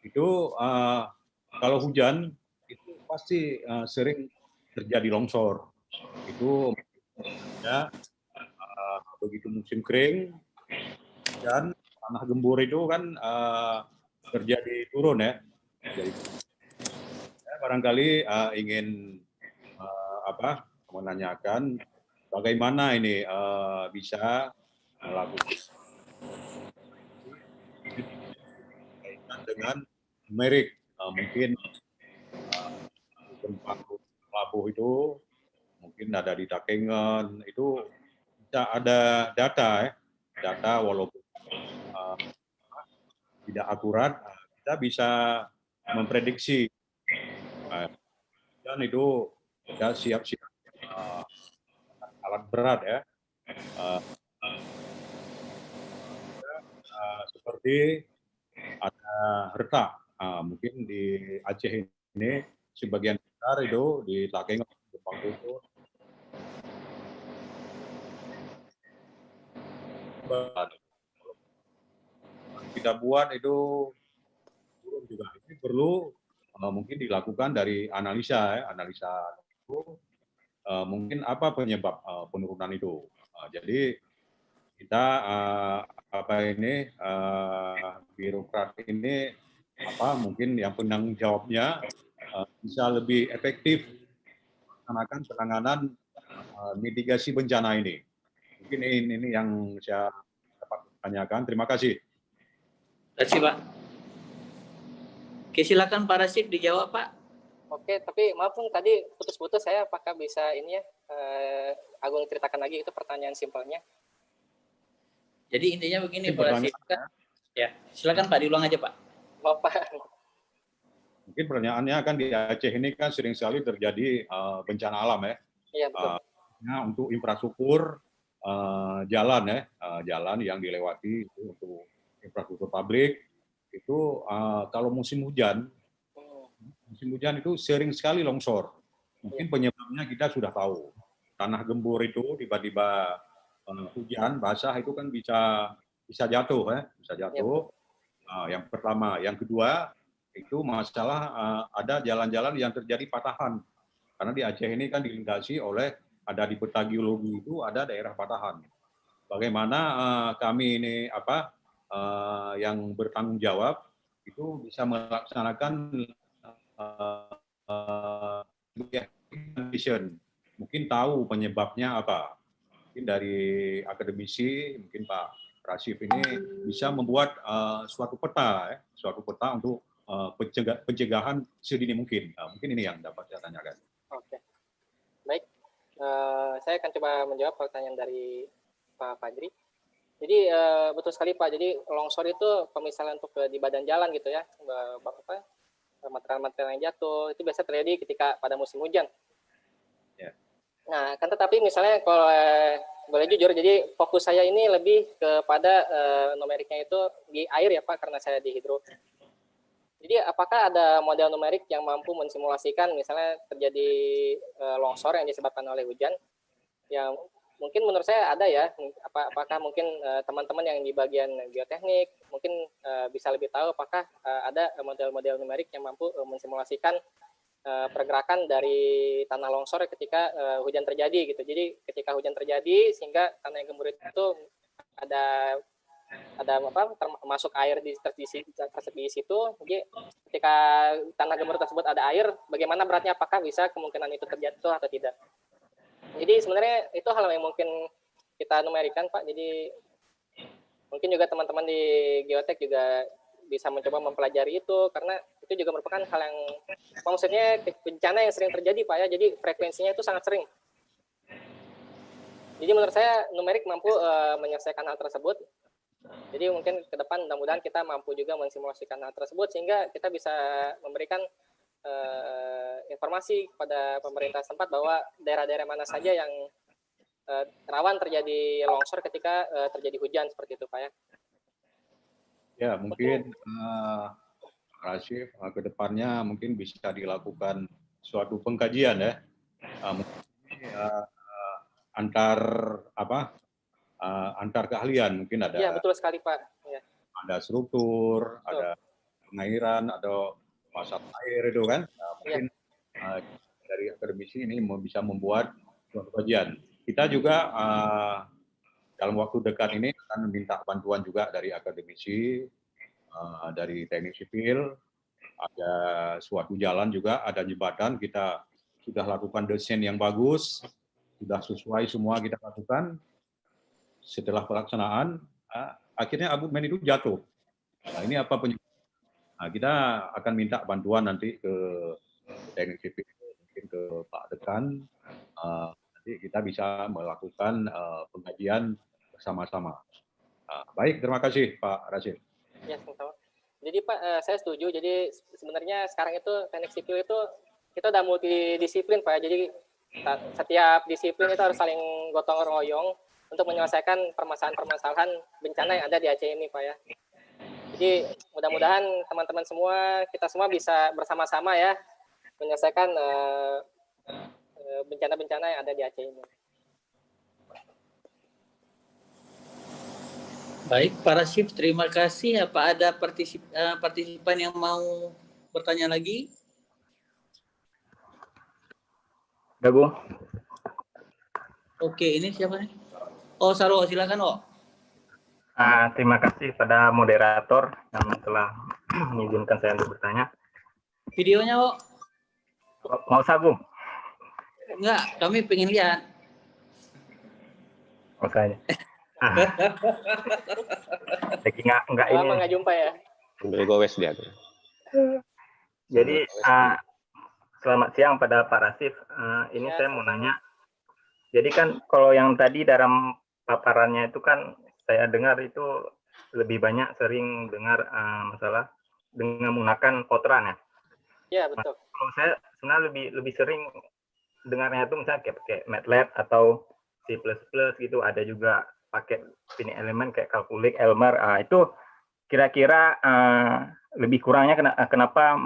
Itu kalau hujan itu pasti sering terjadi longsor. Itu ya begitu musim kering dan tanah gembur itu kan terjadi turun ya. Jadi saya barangkali ingin menanyakan bagaimana ini bisa melakukan kaitan dengan numerik, mungkin Gempang Labuh itu mungkin ada di Takengon, itu bisa ada data walaupun tidak akurat, kita bisa memprediksi dan itu ya siap-siap alat berat ya, seperti ada retak, mungkin di Aceh ini sebagian besar itu di Takengon, Gempang Kutut, kita buat itu turun juga. Ini perlu mungkin dilakukan dari analisa itu mungkin apa penyebab penurunan itu. Jadi kita birokrat ini mungkin yang penanggung jawabnya bisa lebih efektif melaksanakan penanganan mitigasi bencana ini. Mungkin ini yang saya dapat tanyakan. Terima kasih. Terima kasih Pak. Oke, silakan Pak Rasif dijawab Pak. Oke, tapi maaf tadi putus-putus saya, apakah bisa ini ya Agung ceritakan lagi itu pertanyaan simpelnya? Jadi intinya begini Pak Rasif. Ya, silakan Pak diulang aja Pak. Bapak. Mungkin pertanyaannya kan di Aceh ini kan sering sekali terjadi bencana alam ya. Iya betul. Untuk infrastruktur jalan ya, jalan yang dilewati itu untuk infrastruktur publik itu kalau musim hujan itu sering sekali longsor. Mungkin penyebabnya kita sudah tahu. Tanah gembur itu tiba-tiba hujan basah itu kan bisa jatuh ya, bisa jatuh. Yang pertama, yang kedua itu masalah ada jalan-jalan yang terjadi patahan. Karena di Aceh ini kan dilintasi oleh, ada di peta geologi itu ada daerah patahan. Bagaimana kami ini yang bertanggung jawab itu bisa melaksanakan mungkin tahu penyebabnya apa. Mungkin dari akademisi, mungkin Pak Rasif ini bisa membuat suatu peta untuk pencegahan sedini mungkin. Mungkin ini yang dapat saya tanyakan. Oke, baik. Saya akan coba menjawab pertanyaan dari Pak Fajri. Jadi betul sekali Pak. Jadi longsor itu kalau misalnya untuk di badan jalan gitu ya, material-material yang jatuh itu biasa terjadi ketika pada musim hujan. Yeah. Nah, kan tetapi misalnya kalau boleh jujur, jadi fokus saya ini lebih kepada numeriknya itu di air ya Pak, karena saya di hidro. Jadi apakah ada model numerik yang mampu mensimulasikan misalnya terjadi longsor yang disebabkan oleh hujan, yang mungkin menurut saya ada ya, apakah mungkin teman-teman yang di bagian geoteknik mungkin bisa lebih tahu apakah ada model-model numerik yang mampu mensimulasikan pergerakan dari tanah longsor ketika hujan terjadi gitu. Jadi ketika hujan terjadi sehingga tanah yang gembur itu ada masuk air di situ. Jadi ketika tanah gembur tersebut ada air, bagaimana beratnya, apakah bisa kemungkinan itu terjatuh atau tidak. Jadi sebenarnya itu hal yang mungkin kita numerikan, Pak. Jadi mungkin juga teman-teman di geotek juga bisa mencoba mempelajari itu, karena itu juga merupakan hal yang maksudnya bencana yang sering terjadi, Pak ya. Jadi frekuensinya itu sangat sering. Jadi menurut saya numerik mampu menyelesaikan hal tersebut. Jadi mungkin ke depan mudah-mudahan kita mampu juga mensimulasikan hal tersebut sehingga kita bisa memberikan informasi kepada pemerintah setempat bahwa daerah-daerah mana saja yang rawan terjadi longsor ketika terjadi hujan seperti itu, Pak ya. Ya, mungkin Rashif ke depannya mungkin bisa dilakukan suatu pengkajian ya. Antar keahlian mungkin ada. Iya, betul sekali, Pak. Ya. Ada struktur, betul. Ada pengairan, ada pasar air itu kan. Mungkin dari akademisi ini bisa membuat suatu kajian. Kita juga dalam waktu dekat ini akan meminta bantuan juga dari akademisi, dari teknik sipil, ada suatu jalan juga, ada jembatan, kita sudah lakukan desain yang bagus, sudah sesuai semua kita lakukan. Setelah pelaksanaan, akhirnya abutmen itu jatuh. Nah, ini apa penyebabnya? Nah, kita akan minta bantuan nanti ke teknik sipil, mungkin ke Pak Dekan. Nanti kita bisa melakukan pengkajian bersama-sama. Baik, terima kasih Pak Rashid. Ya, sama-sama. Jadi Pak, saya setuju. Jadi sebenarnya sekarang itu teknik sipil itu kita udah multidisiplin, Pak. Jadi setiap disiplin itu harus saling gotong royong untuk menyelesaikan permasalahan-permasalahan bencana yang ada di Aceh ini, Pak ya. Jadi mudah-mudahan teman-teman semua, kita semua bisa bersama-sama ya menyelesaikan bencana-bencana yang ada di Aceh ini. Baik, Pak Rashid, terima kasih. Apa ada partisipan yang mau bertanya lagi? Ya, Bu. Oke, ini siapa nih? Oh, Sarwo, silakan, Oh. Terima kasih pada moderator yang telah mengizinkan saya untuk bertanya. Videonya, Oh. Mau sabung? Enggak, kami pengen lihat. Makanya. Lagi nggak ini. Lama nggak jumpa ya. Ambil gowes dia. Jadi selamat siang pada Pak Rashid. Ini ya, saya mau nanya. Jadi kan kalau yang tadi dalam paparannya itu kan saya dengar itu lebih banyak sering dengar masalah dengan menggunakan Fortran ya. Iya, betul. Kalau saya sebenarnya lebih sering dengarnya itu misalnya kayak MATLAB atau C++ gitu, ada juga pakai ini elemen kayak Calculate, Elmer. Itu kira-kira lebih kurangnya kenapa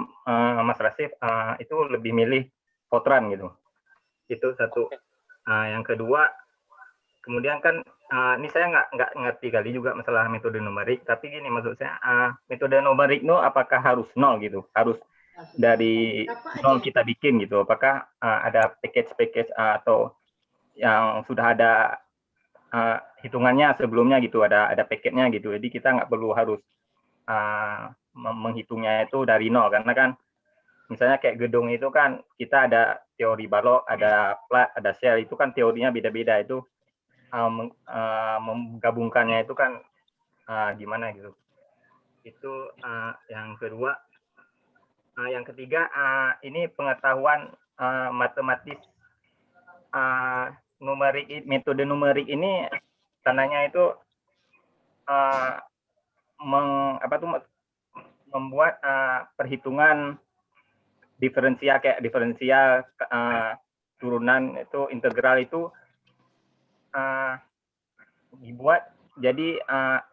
Mas Rashid itu lebih milih Fortran gitu. Itu satu. Yang kedua, kemudian kan ini saya nggak ngerti kali juga masalah metode numerik, tapi gini maksud saya, metode numerik itu apakah harus nol gitu, harus dari nol kita bikin gitu, apakah ada package atau yang sudah ada hitungannya sebelumnya gitu, ada package-nya gitu, jadi kita nggak perlu harus menghitungnya itu dari nol, karena kan misalnya kayak gedung itu kan kita ada teori balok, ada plat, ada shell, itu kan teorinya beda-beda, itu menggabungkannya itu kan gimana gitu. Itu yang kedua. Yang ketiga, ini pengetahuan matematis numerik, metode numerik ini tandanya itu membuat perhitungan diferensial turunan itu integral itu dibuat jadi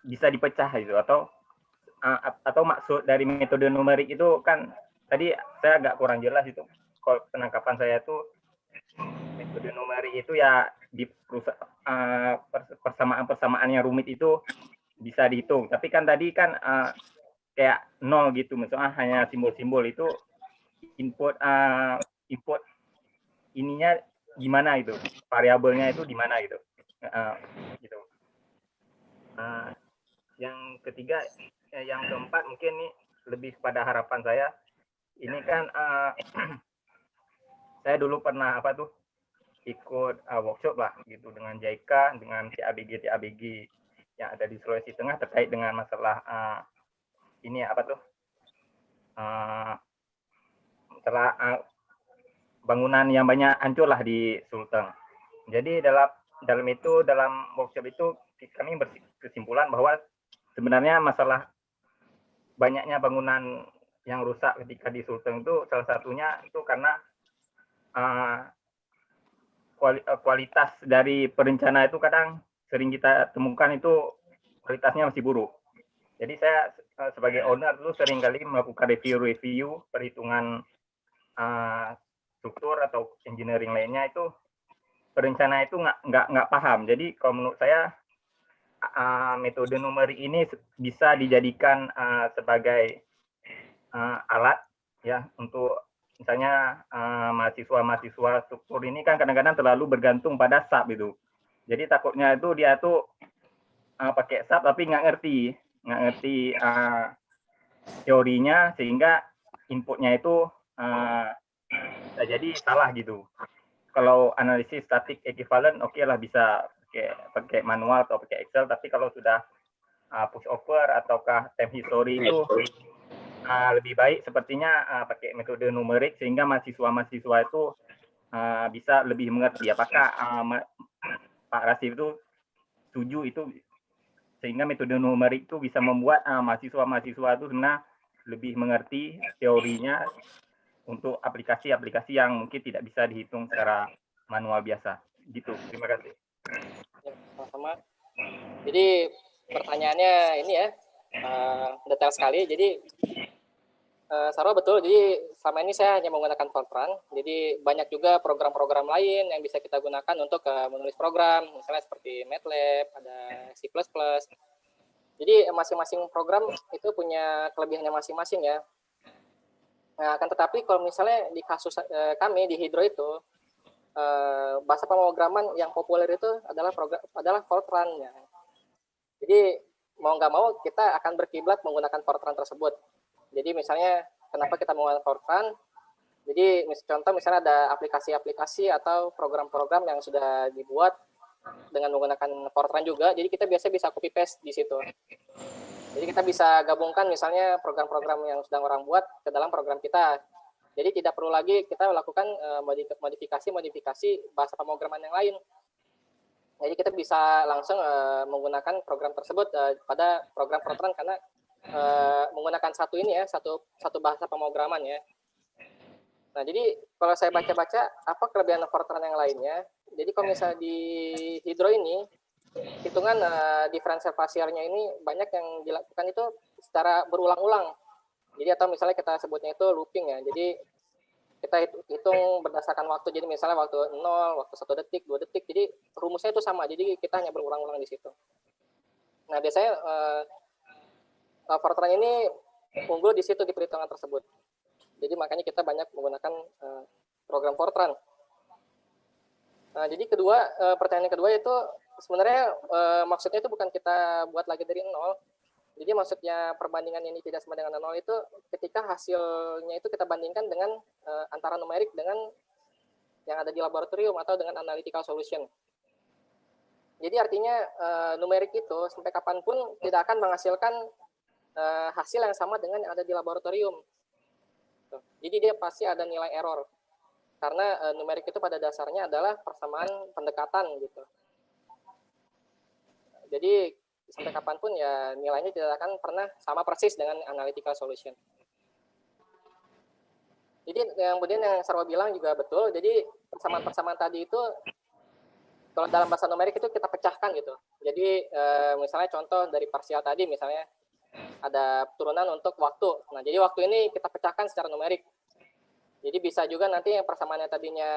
bisa dipecah gitu, atau maksud dari metode numerik itu kan tadi saya agak kurang jelas itu, kalau penangkapan saya itu metode numerik itu ya di persamaan-persamaan yang rumit itu bisa dihitung. Tapi kan tadi kan kayak nol gitu, misalnya hanya simbol-simbol itu input ininya gimana itu, variabelnya itu di mana gitu. Gitu. Yang ketiga, yang keempat mungkin nih lebih pada harapan saya. Ini kan saya dulu pernah ikut workshop lah gitu dengan JICA, dengan TABG yang ada di Sulawesi Tengah terkait dengan masalah masalah bangunan yang banyak hancur lah di Sulteng. Jadi dalam workshop itu kami berkesimpulan bahwa sebenarnya masalah banyaknya bangunan yang rusak ketika di Sulteng itu salah satunya itu karena kualitas dari perencana itu kadang sering kita temukan itu kualitasnya masih buruk. Jadi saya sebagai owner dulu sering kali melakukan review perhitungan struktur atau engineering lainnya, itu perencana itu nggak paham. Jadi kalau menurut saya metode numerik ini bisa dijadikan sebagai alat ya untuk misalnya mahasiswa struktur ini kan kadang-kadang terlalu bergantung pada SAP itu. Jadi takutnya itu dia tuh pakai SAP tapi nggak ngerti teorinya, sehingga inputnya itu bisa jadi salah gitu. Kalau analisis statik equivalent oke lah bisa pakai manual atau pakai Excel, tapi kalau sudah push over ataukah time history itu lebih baik sepertinya pakai metode numerik, sehingga mahasiswa itu bisa lebih mengerti. Apakah Pak Rasif itu setuju itu, sehingga metode numerik itu bisa membuat mahasiswa itu sebenarnya lebih mengerti teorinya untuk aplikasi-aplikasi yang mungkin tidak bisa dihitung secara manual biasa. Gitu. Terima kasih. Ya, sama-sama. Jadi pertanyaannya ini ya detail sekali. Jadi Sarwa betul. Jadi selama ini saya hanya menggunakan Fortran. Jadi banyak juga program-program lain yang bisa kita gunakan untuk menulis program, misalnya seperti MATLAB, ada C++. Jadi masing-masing program itu punya kelebihannya masing-masing ya. Nah, akan tetapi kalau misalnya di kasus kami di Hydro itu bahasa pemrograman yang populer itu adalah Fortran ya. Jadi mau nggak mau kita akan berkiblat menggunakan Fortran tersebut. Jadi misalnya kenapa kita menggunakan Fortran? Jadi contoh misalnya ada aplikasi-aplikasi atau program-program yang sudah dibuat dengan menggunakan Fortran juga. Jadi kita biasa bisa copy paste di situ. Jadi kita bisa gabungkan misalnya program-program yang sedang orang buat ke dalam program kita. Jadi tidak perlu lagi kita melakukan modifikasi bahasa pemrograman yang lain. Jadi kita bisa langsung menggunakan program tersebut pada program Fortran karena menggunakan satu bahasa pemrograman ya. Nah, jadi kalau saya baca-baca apa kelebihan Fortran yang lainnya. Jadi kalau misalnya di Hydro ini hitungan diferensial Fassiernya ini banyak yang dilakukan itu secara berulang-ulang. Jadi atau misalnya kita sebutnya itu looping ya. Jadi kita hitung berdasarkan waktu. Jadi misalnya waktu 0, waktu 1 detik, 2 detik. Jadi rumusnya itu sama. Jadi kita hanya berulang-ulang di situ. Nah, biasanya Fortran ini unggul di situ di perhitungan tersebut. Jadi makanya kita banyak menggunakan program Fortran. Nah, jadi pertanyaan kedua itu sebenarnya maksudnya itu bukan kita buat lagi dari 0. Jadi maksudnya perbandingan ini tidak sama dengan 0 itu ketika hasilnya itu kita bandingkan dengan antara numerik dengan yang ada di laboratorium atau dengan analytical solution. Jadi artinya numerik itu sampai kapanpun tidak akan menghasilkan hasil yang sama dengan yang ada di laboratorium. Jadi dia pasti ada nilai error. Karena numerik itu pada dasarnya adalah persamaan pendekatan gitu. Jadi sampai kapanpun ya nilainya tidak akan pernah sama persis dengan analytical solution. Jadi kemudian yang Sarwa bilang juga betul. Jadi persamaan-persamaan tadi itu kalau dalam bahasa numerik itu kita pecahkan gitu. Jadi misalnya contoh dari parsial tadi misalnya ada turunan untuk waktu. Nah, jadi waktu ini kita pecahkan secara numerik. Jadi bisa juga nanti yang persamaannya tadinya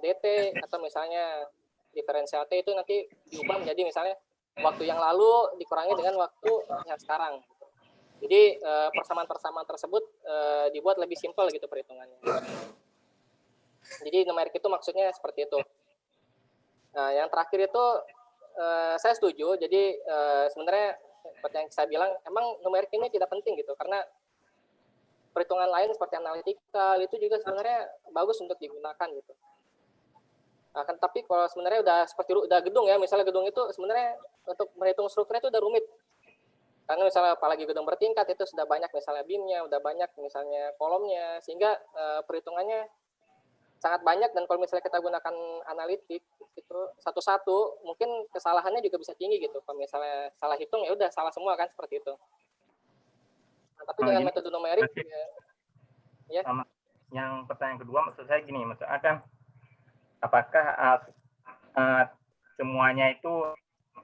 DT atau misalnya diferensial T itu nanti diubah menjadi misalnya waktu yang lalu dikurangi dengan waktu yang sekarang. Jadi persamaan-persamaan tersebut dibuat lebih simpel gitu perhitungannya. Jadi numerik itu maksudnya seperti itu. Nah, yang terakhir itu saya setuju. Jadi sebenarnya seperti yang saya bilang, emang numerik ini tidak penting gitu, karena perhitungan lain seperti analitikal itu juga sebenarnya bagus untuk digunakan gitu. Nah, kan tapi kalau sebenarnya udah seperti udah gedung ya, misalnya gedung itu sebenarnya untuk menghitung strukturnya itu udah rumit. Karena misalnya apalagi gedung bertingkat itu sudah banyak misalnya beamnya, udah banyak misalnya kolomnya, sehingga perhitungannya sangat banyak, dan kalau misalnya kita gunakan analitik itu satu-satu mungkin kesalahannya juga bisa tinggi gitu. Kalau misalnya salah hitung ya udah salah semua kan, seperti itu. Nah, tapi dengan metode numerik ya. Yang pertanyaan kedua maksud saya gini, maksudnya kan apakah semuanya itu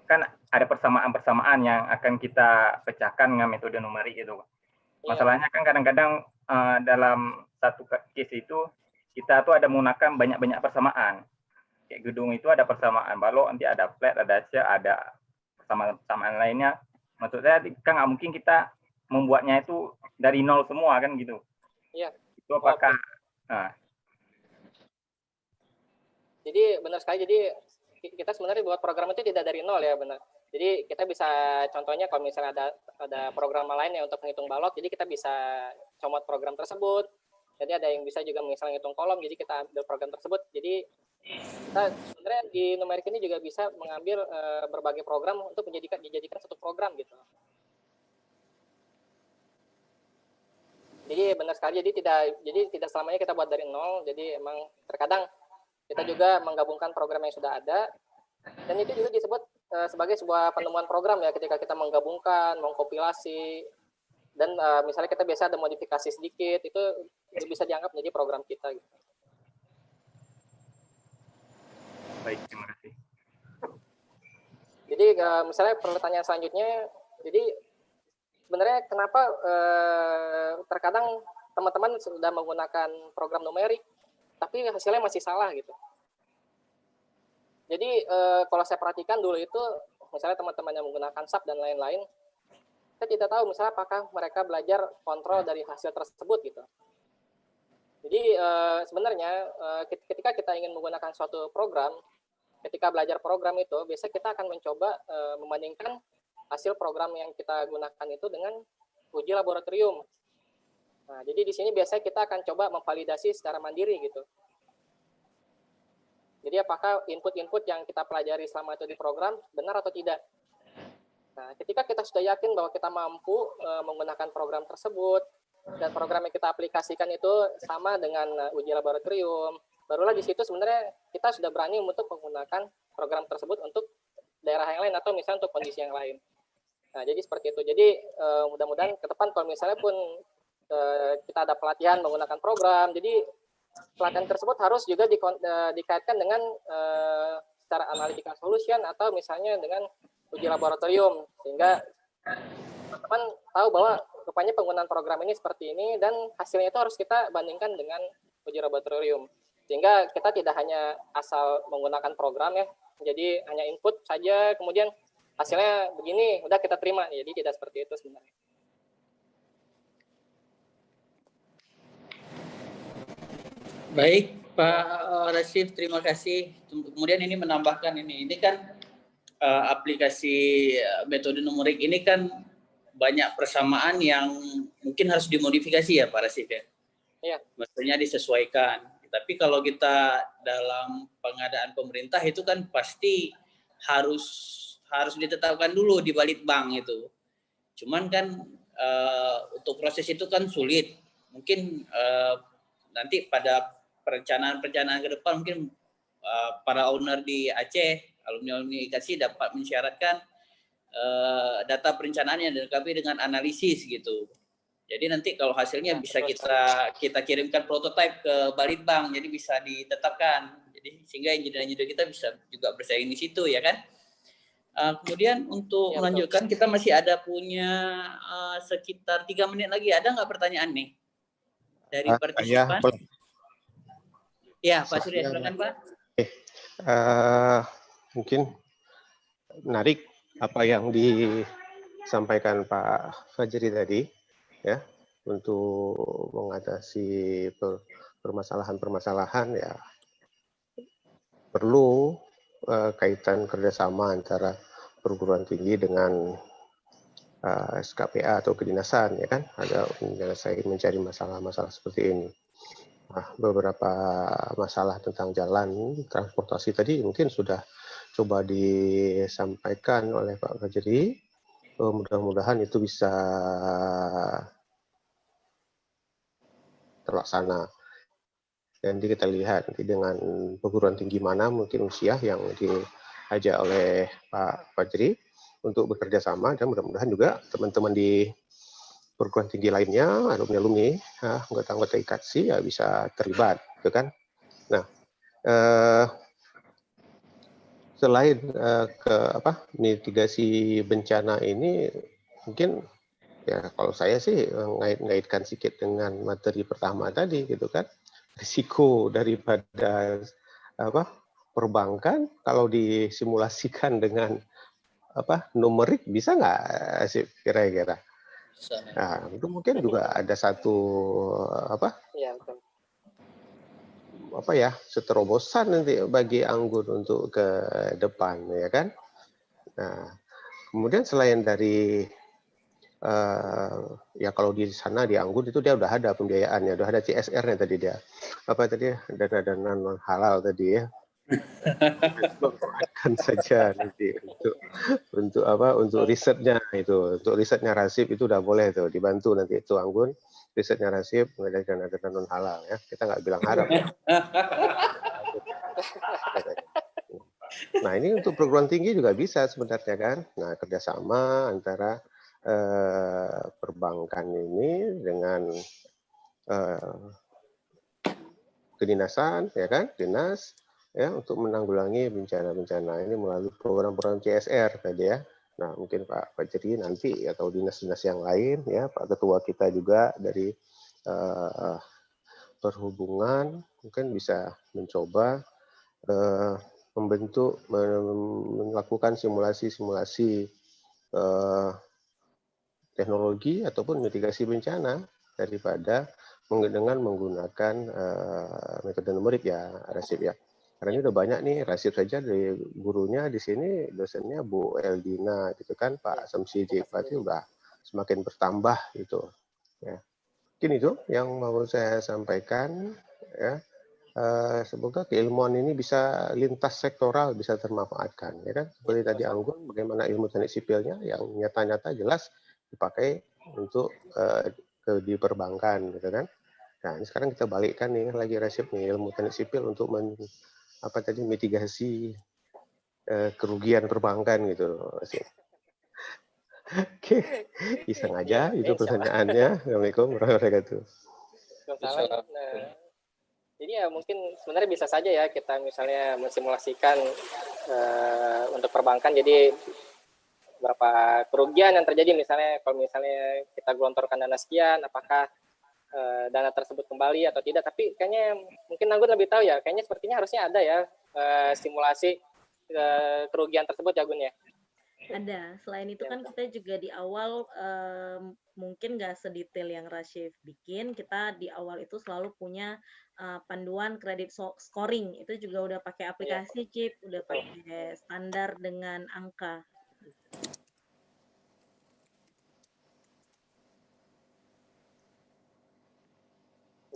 kan ada persamaan-persamaan yang akan kita pecahkan dengan metode numerik itu. Masalahnya kan kadang-kadang dalam satu case itu kita tuh ada menggunakan banyak-banyak persamaan. Kayak gedung itu ada persamaan balok, nanti ada flat, ada shear, ada persamaan lainnya. Maksud saya kan nggak mungkin kita membuatnya itu dari nol semua kan gitu. Iya. Itu apakah? Jadi benar sekali. Jadi kita sebenarnya buat program itu tidak dari nol ya, benar. Jadi kita bisa contohnya kalau misalnya ada program lain yang untuk menghitung balok, jadi kita bisa comot program tersebut. Jadi ada yang bisa juga misalnya hitung kolom, jadi kita ambil program tersebut. Jadi kita sebenarnya di numerik ini juga bisa mengambil berbagai program untuk dijadikan satu program gitu. Jadi benar sekali, jadi tidak selamanya kita buat dari nol. Jadi emang terkadang kita juga menggabungkan program yang sudah ada, dan itu juga disebut sebagai sebuah penemuan program ya, ketika kita menggabungkan, mengkompilasi, dan misalnya kita biasa ada modifikasi sedikit, itu bisa dianggap menjadi program kita gitu. Baik, terima kasih. Jadi misalnya pertanyaan selanjutnya, jadi sebenarnya kenapa terkadang teman-teman sudah menggunakan program numerik, tapi hasilnya masih salah gitu. Jadi kalau saya perhatikan dulu itu, misalnya teman-teman yang menggunakan SAP dan lain-lain, kita tidak tahu misalnya apakah mereka belajar kontrol dari hasil tersebut gitu. Jadi sebenarnya ketika kita ingin menggunakan suatu program, ketika belajar program itu, biasanya kita akan mencoba membandingkan hasil program yang kita gunakan itu dengan uji laboratorium. Nah, jadi di sini biasanya kita akan coba memvalidasi secara mandiri gitu. Jadi apakah input-input yang kita pelajari selama itu di program benar atau tidak. Nah, ketika kita sudah yakin bahwa kita mampu menggunakan program tersebut, dan program yang kita aplikasikan itu sama dengan uji laboratorium, barulah di situ sebenarnya kita sudah berani untuk menggunakan program tersebut untuk daerah yang lain atau misalnya untuk kondisi yang lain. Nah, jadi seperti itu. Jadi mudah-mudahan ke depan kalau misalnya pun kita ada pelatihan menggunakan program, jadi pelatihan tersebut harus juga dikaitkan dengan secara analytical solution atau misalnya dengan uji laboratorium, sehingga teman-teman tahu bahwa rupanya penggunaan program ini seperti ini, dan hasilnya itu harus kita bandingkan dengan uji laboratorium, sehingga kita tidak hanya asal menggunakan program ya, jadi hanya input saja kemudian hasilnya begini udah kita terima. Jadi tidak seperti itu sebenarnya. Baik Pak Rashid, terima kasih. Kemudian ini menambahkan ini kan aplikasi metode numerik ini kan banyak persamaan yang mungkin harus dimodifikasi ya Pak Rashid ya. Iya. Maksudnya disesuaikan. Tapi kalau kita dalam pengadaan pemerintah itu kan pasti harus ditetapkan dulu di Balitbank itu. Cuman kan untuk proses itu kan sulit. Mungkin nanti pada perencanaan ke depan mungkin para owner di Aceh, alumni IKASI dapat mensyaratkan data perencanaannya dilengkapi dengan analisis gitu. Jadi nanti kalau hasilnya bisa kita kirimkan prototipe ke Balitbank, jadi bisa ditetapkan. Jadi sehingga engineer-engineer kita bisa juga bersaing di situ ya kan. Kemudian untuk melanjutkan kita masih ada punya sekitar 3 menit lagi. Ada nggak pertanyaan nih dari partisipan? Ya, Pak Surya, silakan Pak. Mungkin menarik apa yang disampaikan Pak Fajri tadi, ya, untuk mengatasi permasalahan-permasalahan ya perlu kaitan kerjasama antara perguruan tinggi dengan SKPA atau kedinasan, ya kan, ada menyelesaikan mencari masalah-masalah seperti ini. Nah, beberapa masalah tentang jalan transportasi tadi mungkin sudah coba disampaikan oleh Pak Fajri. Mudah-mudahan itu bisa terlaksana. Nanti kita lihat nanti dengan perguruan tinggi mana mungkin usia yang diajak oleh Pak Fajri untuk bekerja sama, dan mudah-mudahan juga teman-teman di perguruan tinggi lainnya, alumni-alumni, anggota-anggota IKATSI ya bisa terlibat, gitu kan. Nah, selain mitigasi bencana ini, mungkin ya kalau saya sih ngaitkan sedikit dengan materi pertama tadi, gitu kan, risiko daripada perbankan kalau disimulasikan dengan numerik bisa nggak sih kira-kira? Nah, itu mungkin juga ada satu seterobosan nanti bagi Anggun untuk ke depan, ya kan? Nah, kemudian selain dari ya kalau di sana di Anggun itu dia udah ada pembiayaannya, udah ada CSR-nya tadi dia. Dana-dana non halal tadi ya. Manfaatkan saja nanti untuk risetnya itu, untuk risetnya Rasib itu udah boleh tuh dibantu nanti itu Anggun, risetnya Rasib mengenai dana-dana non halal ya, kita nggak bilang haram ya. Nah ini untuk perguruan tinggi juga bisa sebenarnya kan, nah kerjasama antara perbankan ini dengan kedinasan ya kan, dinas ya, untuk menanggulangi bencana-bencana ini melalui program-program CSR tadi ya. Nah, mungkin Pak Fajri nanti atau dinas-dinas yang lain ya, Pak Ketua kita juga dari perhubungan mungkin bisa mencoba melakukan simulasi-simulasi teknologi ataupun mitigasi bencana daripada dengan menggunakan metode numerik ya, Rasib ya. Karena ini udah banyak nih, Rasib saja dari gurunya di sini, dosennya Bu Eldina gitu kan, Pak Samsi Jepati udah semakin bertambah gitu. Ya. Mungkin itu yang mau saya sampaikan ya. Semoga keilmuan ini bisa lintas sektoral, bisa termanfaatkan ya kan. Seperti tadi Anggun, bagaimana ilmu teknik sipilnya yang nyata-nyata jelas dipakai untuk di perbankan gitu kan. Nah, ini sekarang kita balikkan nih lagi Rasib nih ilmu teknik sipil untuk mitigasi kerugian perbankan gitu. Oke, iseng aja itu pertanyaannya. Assalamualaikum warahmatullahi wabarakatuh. Jadi ya mungkin sebenarnya bisa saja ya kita misalnya mensimulasikan untuk perbankan, jadi berapa kerugian yang terjadi misalnya kalau misalnya kita gelontorkan dana sekian, apakah dana tersebut kembali atau tidak. Tapi kayaknya mungkin Anggun lebih tahu ya, kayaknya sepertinya harusnya ada ya simulasi kerugian tersebut ya Gun ya. Ada. Selain itu kan kita juga di awal mungkin nggak sedetail yang Rashif bikin, kita di awal itu selalu punya panduan kredit scoring. Itu juga udah pakai aplikasi Cip, udah pakai standar dengan angka.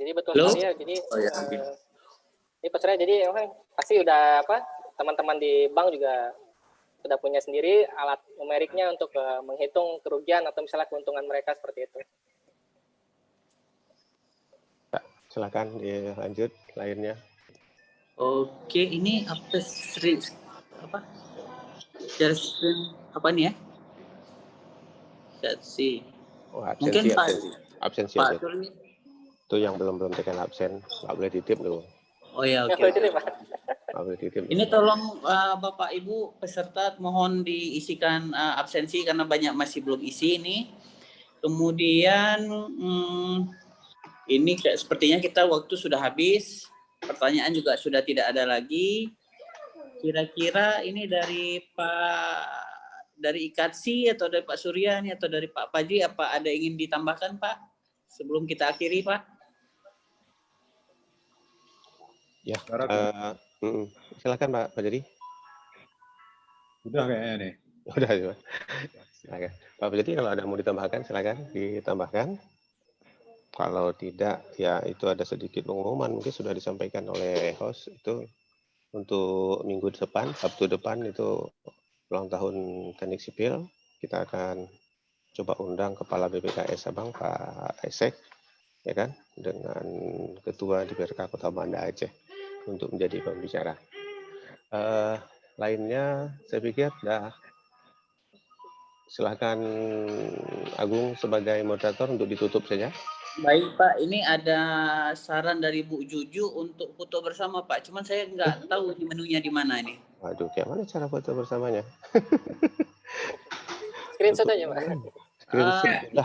Jadi betul sekali ya. Jadi ini pesannya jadi pasti udah teman-teman di bank juga sudah punya sendiri alat numeriknya untuk menghitung kerugian atau misalnya keuntungan mereka seperti itu. Silakan dilanjut lainnya. Oke, ini apa nih ya? Absensi. Oh, mungkin absensi. Itu yang belum tekan absen, nggak boleh titip dulu. Oh ya, oke. Ini tolong Bapak Ibu peserta mohon diisikan absensi karena banyak masih belum isi ini. Kemudian ini sepertinya kita waktu sudah habis. pertanyaan juga sudah tidak ada lagi. Kira-kira ini dari IKATSI atau dari Pak Surya nih, atau dari Pak Fajri, apa ada ingin ditambahkan Pak sebelum kita akhiri Pak? Ya, silakan Pak Fajri. Udah kayaknya nih. Udah, silakan. Pak Fajri, kalau ada mau ditambahkan silakan ditambahkan. Kalau tidak, ya itu ada sedikit pengumuman mungkin sudah disampaikan oleh host itu untuk minggu depan, Sabtu depan itu ulang tahun Teknik Sipil. Kita akan coba undang Kepala BPKS Sabang Pak Esek, ya kan, dengan Ketua DPRK Kota Banda Aceh untuk menjadi pembicara. Lainnya saya pikir silakan Agung sebagai moderator untuk ditutup saja. Baik Pak, ini ada saran dari Bu Juju untuk foto bersama Pak. Cuman saya nggak tahu di menunya di mana ini. Waduh, kayak mana cara foto bersamanya? Screenshot aja Pak.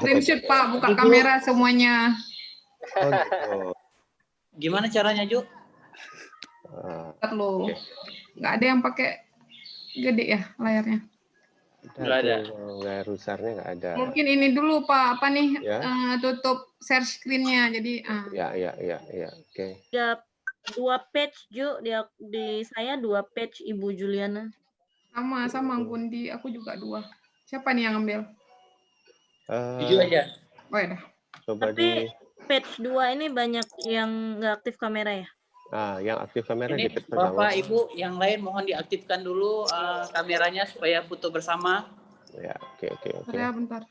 Screenshot Pak, buka kamera semuanya. Oh, gitu. Gimana caranya Ju? Loh, nggak ada yang pakai gede ya layarnya. Nggak ada. Layar besarnya nggak ada. Mungkin ini dulu Pak, apa nih, Ya. tutup share screen-nya. Jadi, Ya, oke. Ada 2 page Ju, di saya 2 page Ibu Juliana. Sama Anggun, di aku juga 2. Siapa nih yang ambil? Juju aja. Oh ya dah. Coba Tapi page 2 ini banyak yang nggak aktif kamera ya? Yang aktif kamera Ini di page pertama. Bapak Ibu yang lain mohon diaktifkan dulu kameranya supaya foto bersama. Ya, oke. Bentar.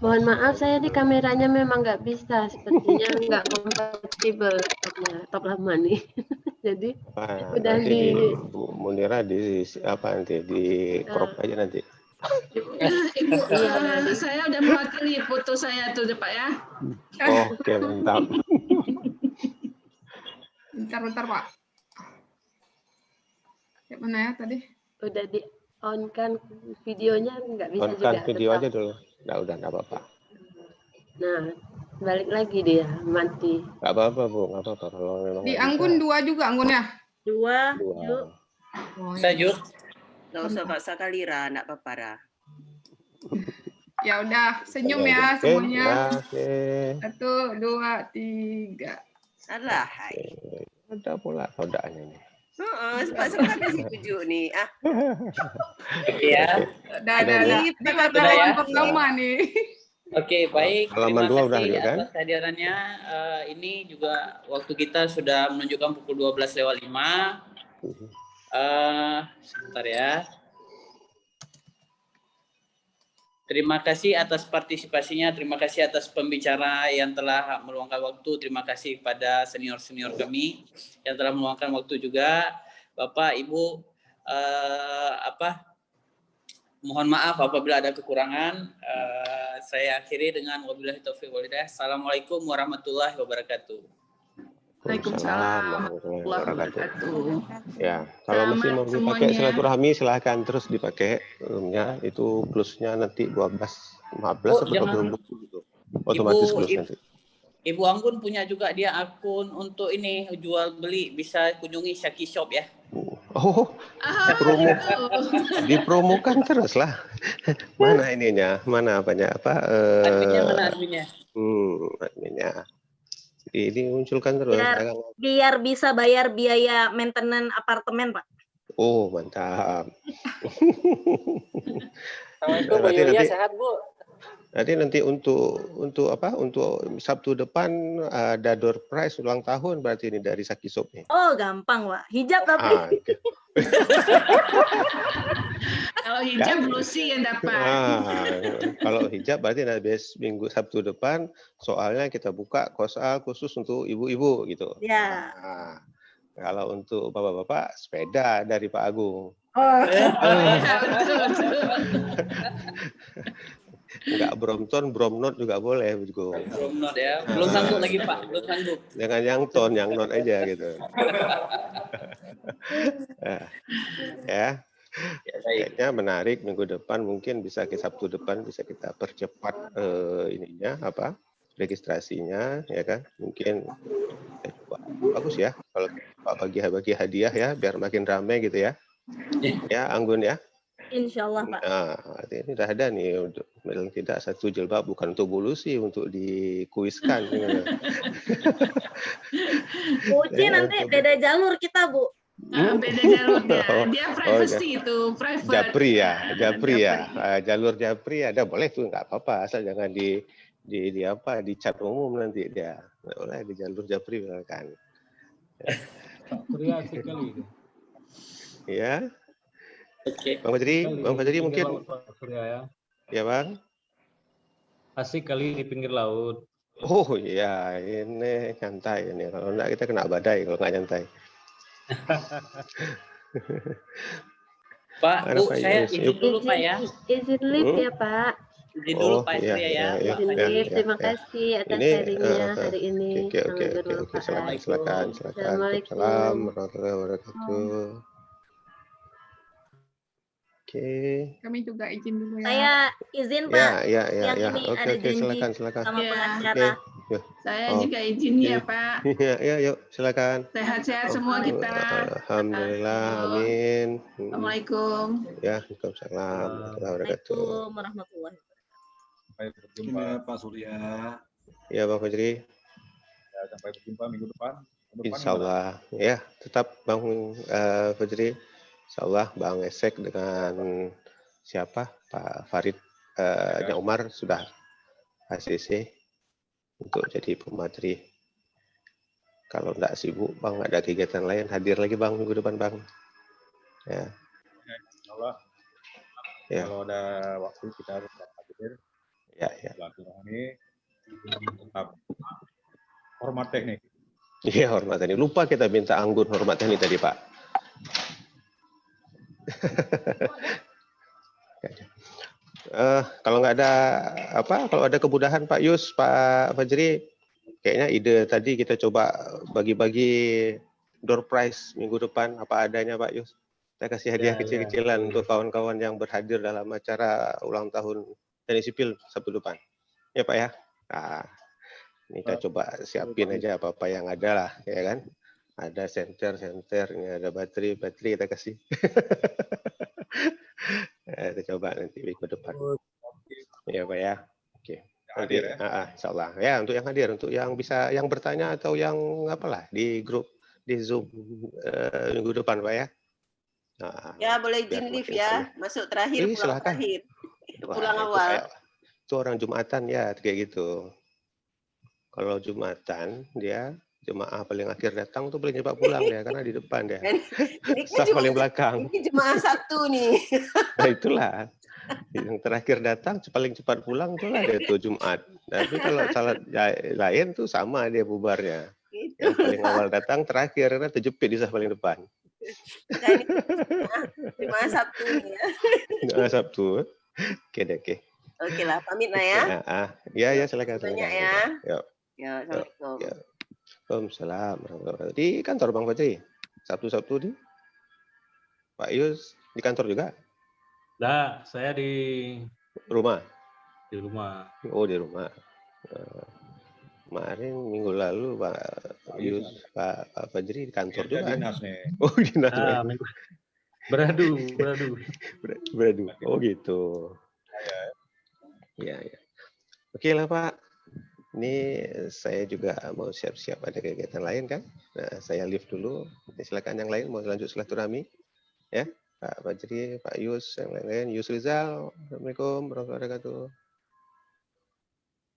Mohon maaf, saya di kameranya memang nggak bisa, sepertinya nggak kompatibel top lama nih. Jadi udah nanti Munira di crop aja nanti. Ibu, saya udah mewakili foto saya tuh Pak ya. Oke, mantap. Bentar Pak. Yang mana ya tadi? Udah di on kan videonya nggak bisa On juga. kan video tetap. aja dulu. Udah nggak apa-apa. Nah, balik lagi dia mati. Nggak apa-apa Bu, nggak apa-apa kalau memang. Di Anggun 2 juga Anggun ya? 2. Ju. Saya Ju. Nggak usah paksa Kalira, nggak apa-apa Ra. Ya udah, senyum Oke, ya semuanya. Ya, 1, 2, 3. Salah. Ada pula saudaranya ini. Sebab sebenarnya si Juju nih. Ya. Dah. Ini kawan pertama nih. Oke, baik. Halaman 2 udah kasih kan? atas kehadirannya. Ini juga waktu kita sudah menunjukkan pukul 12:05. Sebentar ya. Terima kasih atas partisipasinya, terima kasih atas pembicara yang telah meluangkan waktu, terima kasih kepada senior-senior kami yang telah meluangkan waktu juga. Bapak, Ibu, mohon maaf apabila ada kekurangan. Saya akhiri dengan wabillahi taufiq wal hidayah. Assalamualaikum warahmatullahi wabarakatuh. Waalaikumsalam warahmatullahi wabarakatuh. Ya, kalau masih mau dipakai silaturahmi silahkan terus dipakai roomnya, itu plusnya nanti 12, 15 atau 20 gitu. Otomatis plus nanti. Ibu Anggun punya juga dia akun untuk ini jual beli, bisa kunjungi Shaki Shop ya. Oh, dipromokan terus lah. Mana ininya? Mana apanya? Adminnya mana adminnya? Adminnya. Ini munculkan terus. Biar bisa bayar biaya maintenance apartemen, Pak. Oh, mantap. Assalamualaikum Bu Yulia, sehat Bu? Nanti untuk apa? Untuk Sabtu depan ada door prize ulang tahun berarti ini dari Shaki Shop nih. Oh, gampang, Pak. Hijab tapi. Kalau hijab blusi yang dapat. Kalau hijab berarti nanti minggu Sabtu depan soalnya kita buka kosal khusus untuk ibu-ibu gitu. Ya. Kalau untuk bapak-bapak sepeda dari Pak Agung. Enggak Brompton, Bromnot juga boleh begitu. Bromnot ya. Belum sanggup lagi Pak, belum sanggup. Jangan yang ton, yang not aja gitu. Ya. Kayaknya menarik minggu depan mungkin bisa ke Sabtu depan bisa kita percepat ininya apa? registrasinya, ya kan? Mungkin coba. Bagus ya kalau Pak bagi hadiah ya, biar makin ramai gitu ya. Ya, Anggun ya. Insya Allah, Pak. Nah, ini udah ada nih untuk paling tidak 1 jilbab, bukan untuk bulu sih, untuk dikuiskan. Uji nanti beda jalur kita, Bu. Beda jalurnya. Dia privacy itu, private. Japri ya. Jalur Japri ada boleh tuh, nggak apa-apa, asal jangan di cat umum nanti dia. Nggak boleh di jalur Japri misalkan. Surya asik kali itu. Ya. Oke. Bang Fajri mungkin. Surya ya. Ya Bang. Asik kali di pinggir laut. Oh iya, ini nyantai ini. Kalau enggak kita kena badai kalau nggak nyantai. Pak, Bu, saya izin dulu Pak ya. Izin lift ya Pak. Izin dulu Pak Surya ya. Izin lift, terima kasih atas sharingnya hari ini. Oke. Silakan. Assalamualaikum warahmatullahi wabarakatuh. Oke. Kami juga izin dulu ya. Saya izin Pak. Ya. Ini ada janji silakan. sama pengacara. Saya juga izin ya Pak. Ya, yuk silakan. Sehat-sehat semua kita. Alhamdulillah, amin. Assalamualaikum. Ya, waalaikumsalam Warahmatullahi wabarakatuh. Sampai berjumpa Pak Surya. Ya, Bang Fajri. Ya, sampai berjumpa minggu depan. Insya Allah. Ya, tetap Bang Fajri. Insya Allah Bang Esek dengan siapa? Pak Farid Umar sudah ACC untuk jadi pemateri. Kalau enggak sibuk Bang, ada kegiatan lain, hadir lagi Bang minggu depan Bang. Ya. Insya Allah. Ya. Kalau ada waktu kita harus hadir. Ya. Silaturahmi tetap hormat teknik. Iya, hormat teknik. Lupa kita minta Anggun hormat teknik tadi Pak. Kalau nggak ada kalau ada kemudahan Pak Yus, Pak Fajri, kayaknya ide tadi kita coba bagi-bagi door prize minggu depan apa adanya Pak Yus. Kita kasih hadiah kecil-kecilan untuk kawan-kawan yang berhadir dalam acara ulang tahun TNI Sipil Sabtu depan. Ya Pak ya. Nah, ini kita coba siapin aja apa-apa yang ada lah, ya kan. Ada senter, ini ada baterai kita kasih. Kita coba nanti minggu depan. Ya Pak ya. Oke. Nanti insya Allah. Ya, untuk yang hadir, untuk yang bisa yang bertanya atau yang apalah di grup di Zoom minggu depan Pak ya. Nah, ya boleh izin lift ya. Masuk terakhir, pulang silakan. terakhir. Pulang awal. Itu orang Jumatan ya kayak gitu. Kalau Jumatan dia jemaah paling akhir datang tuh paling cepat pulang ya, karena di depan dia. Ini Staf paling belakang. Ini jemaah satu nih. Nah itulah. Yang terakhir datang paling cepat pulang itulah dia tuh Jumat. Tapi kalau salat lain tuh sama dia bubarnya. Yang paling awal datang terakhir karena terjepit di saf paling depan. Nah, ini jemaah Sabtu nih ya. Jemaah Sabtu. Oke. Oke lah, pamit lah ya. Ya silakan. Banyak ya. Yuk. Ya, assalamualaikum. Ya. Waalaikumsalam. Di kantor Bang Fajri? Sabtu di? Pak Yus di kantor juga? Nah, saya di rumah. Di rumah. Oh, di rumah. Kemarin minggu lalu Pak Yus, Pak Fajri di kantor juga. Dinas nih. Oh, dinas. Beradu. Oh, gitu. Ya. Oke lah Pak. Ini saya juga mau siap-siap ada kegiatan lain kan. Nah, saya lift dulu. Silakan yang lain mau lanjut silaturahmi. Ya, Pak Fajri, Pak Yus, yang lain-lain. Yus Rizal, Assalamualaikum warahmatullahi wabarakatuh.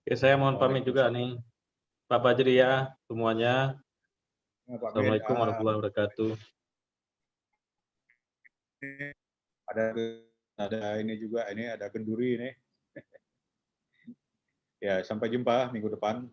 Oke, saya mohon pamit juga nih. Pak Fajri ya, semuanya. Assalamualaikum warahmatullahi wabarakatuh. Ada ini juga, ini ada kenduri ini. Ya, sampai jumpa minggu depan.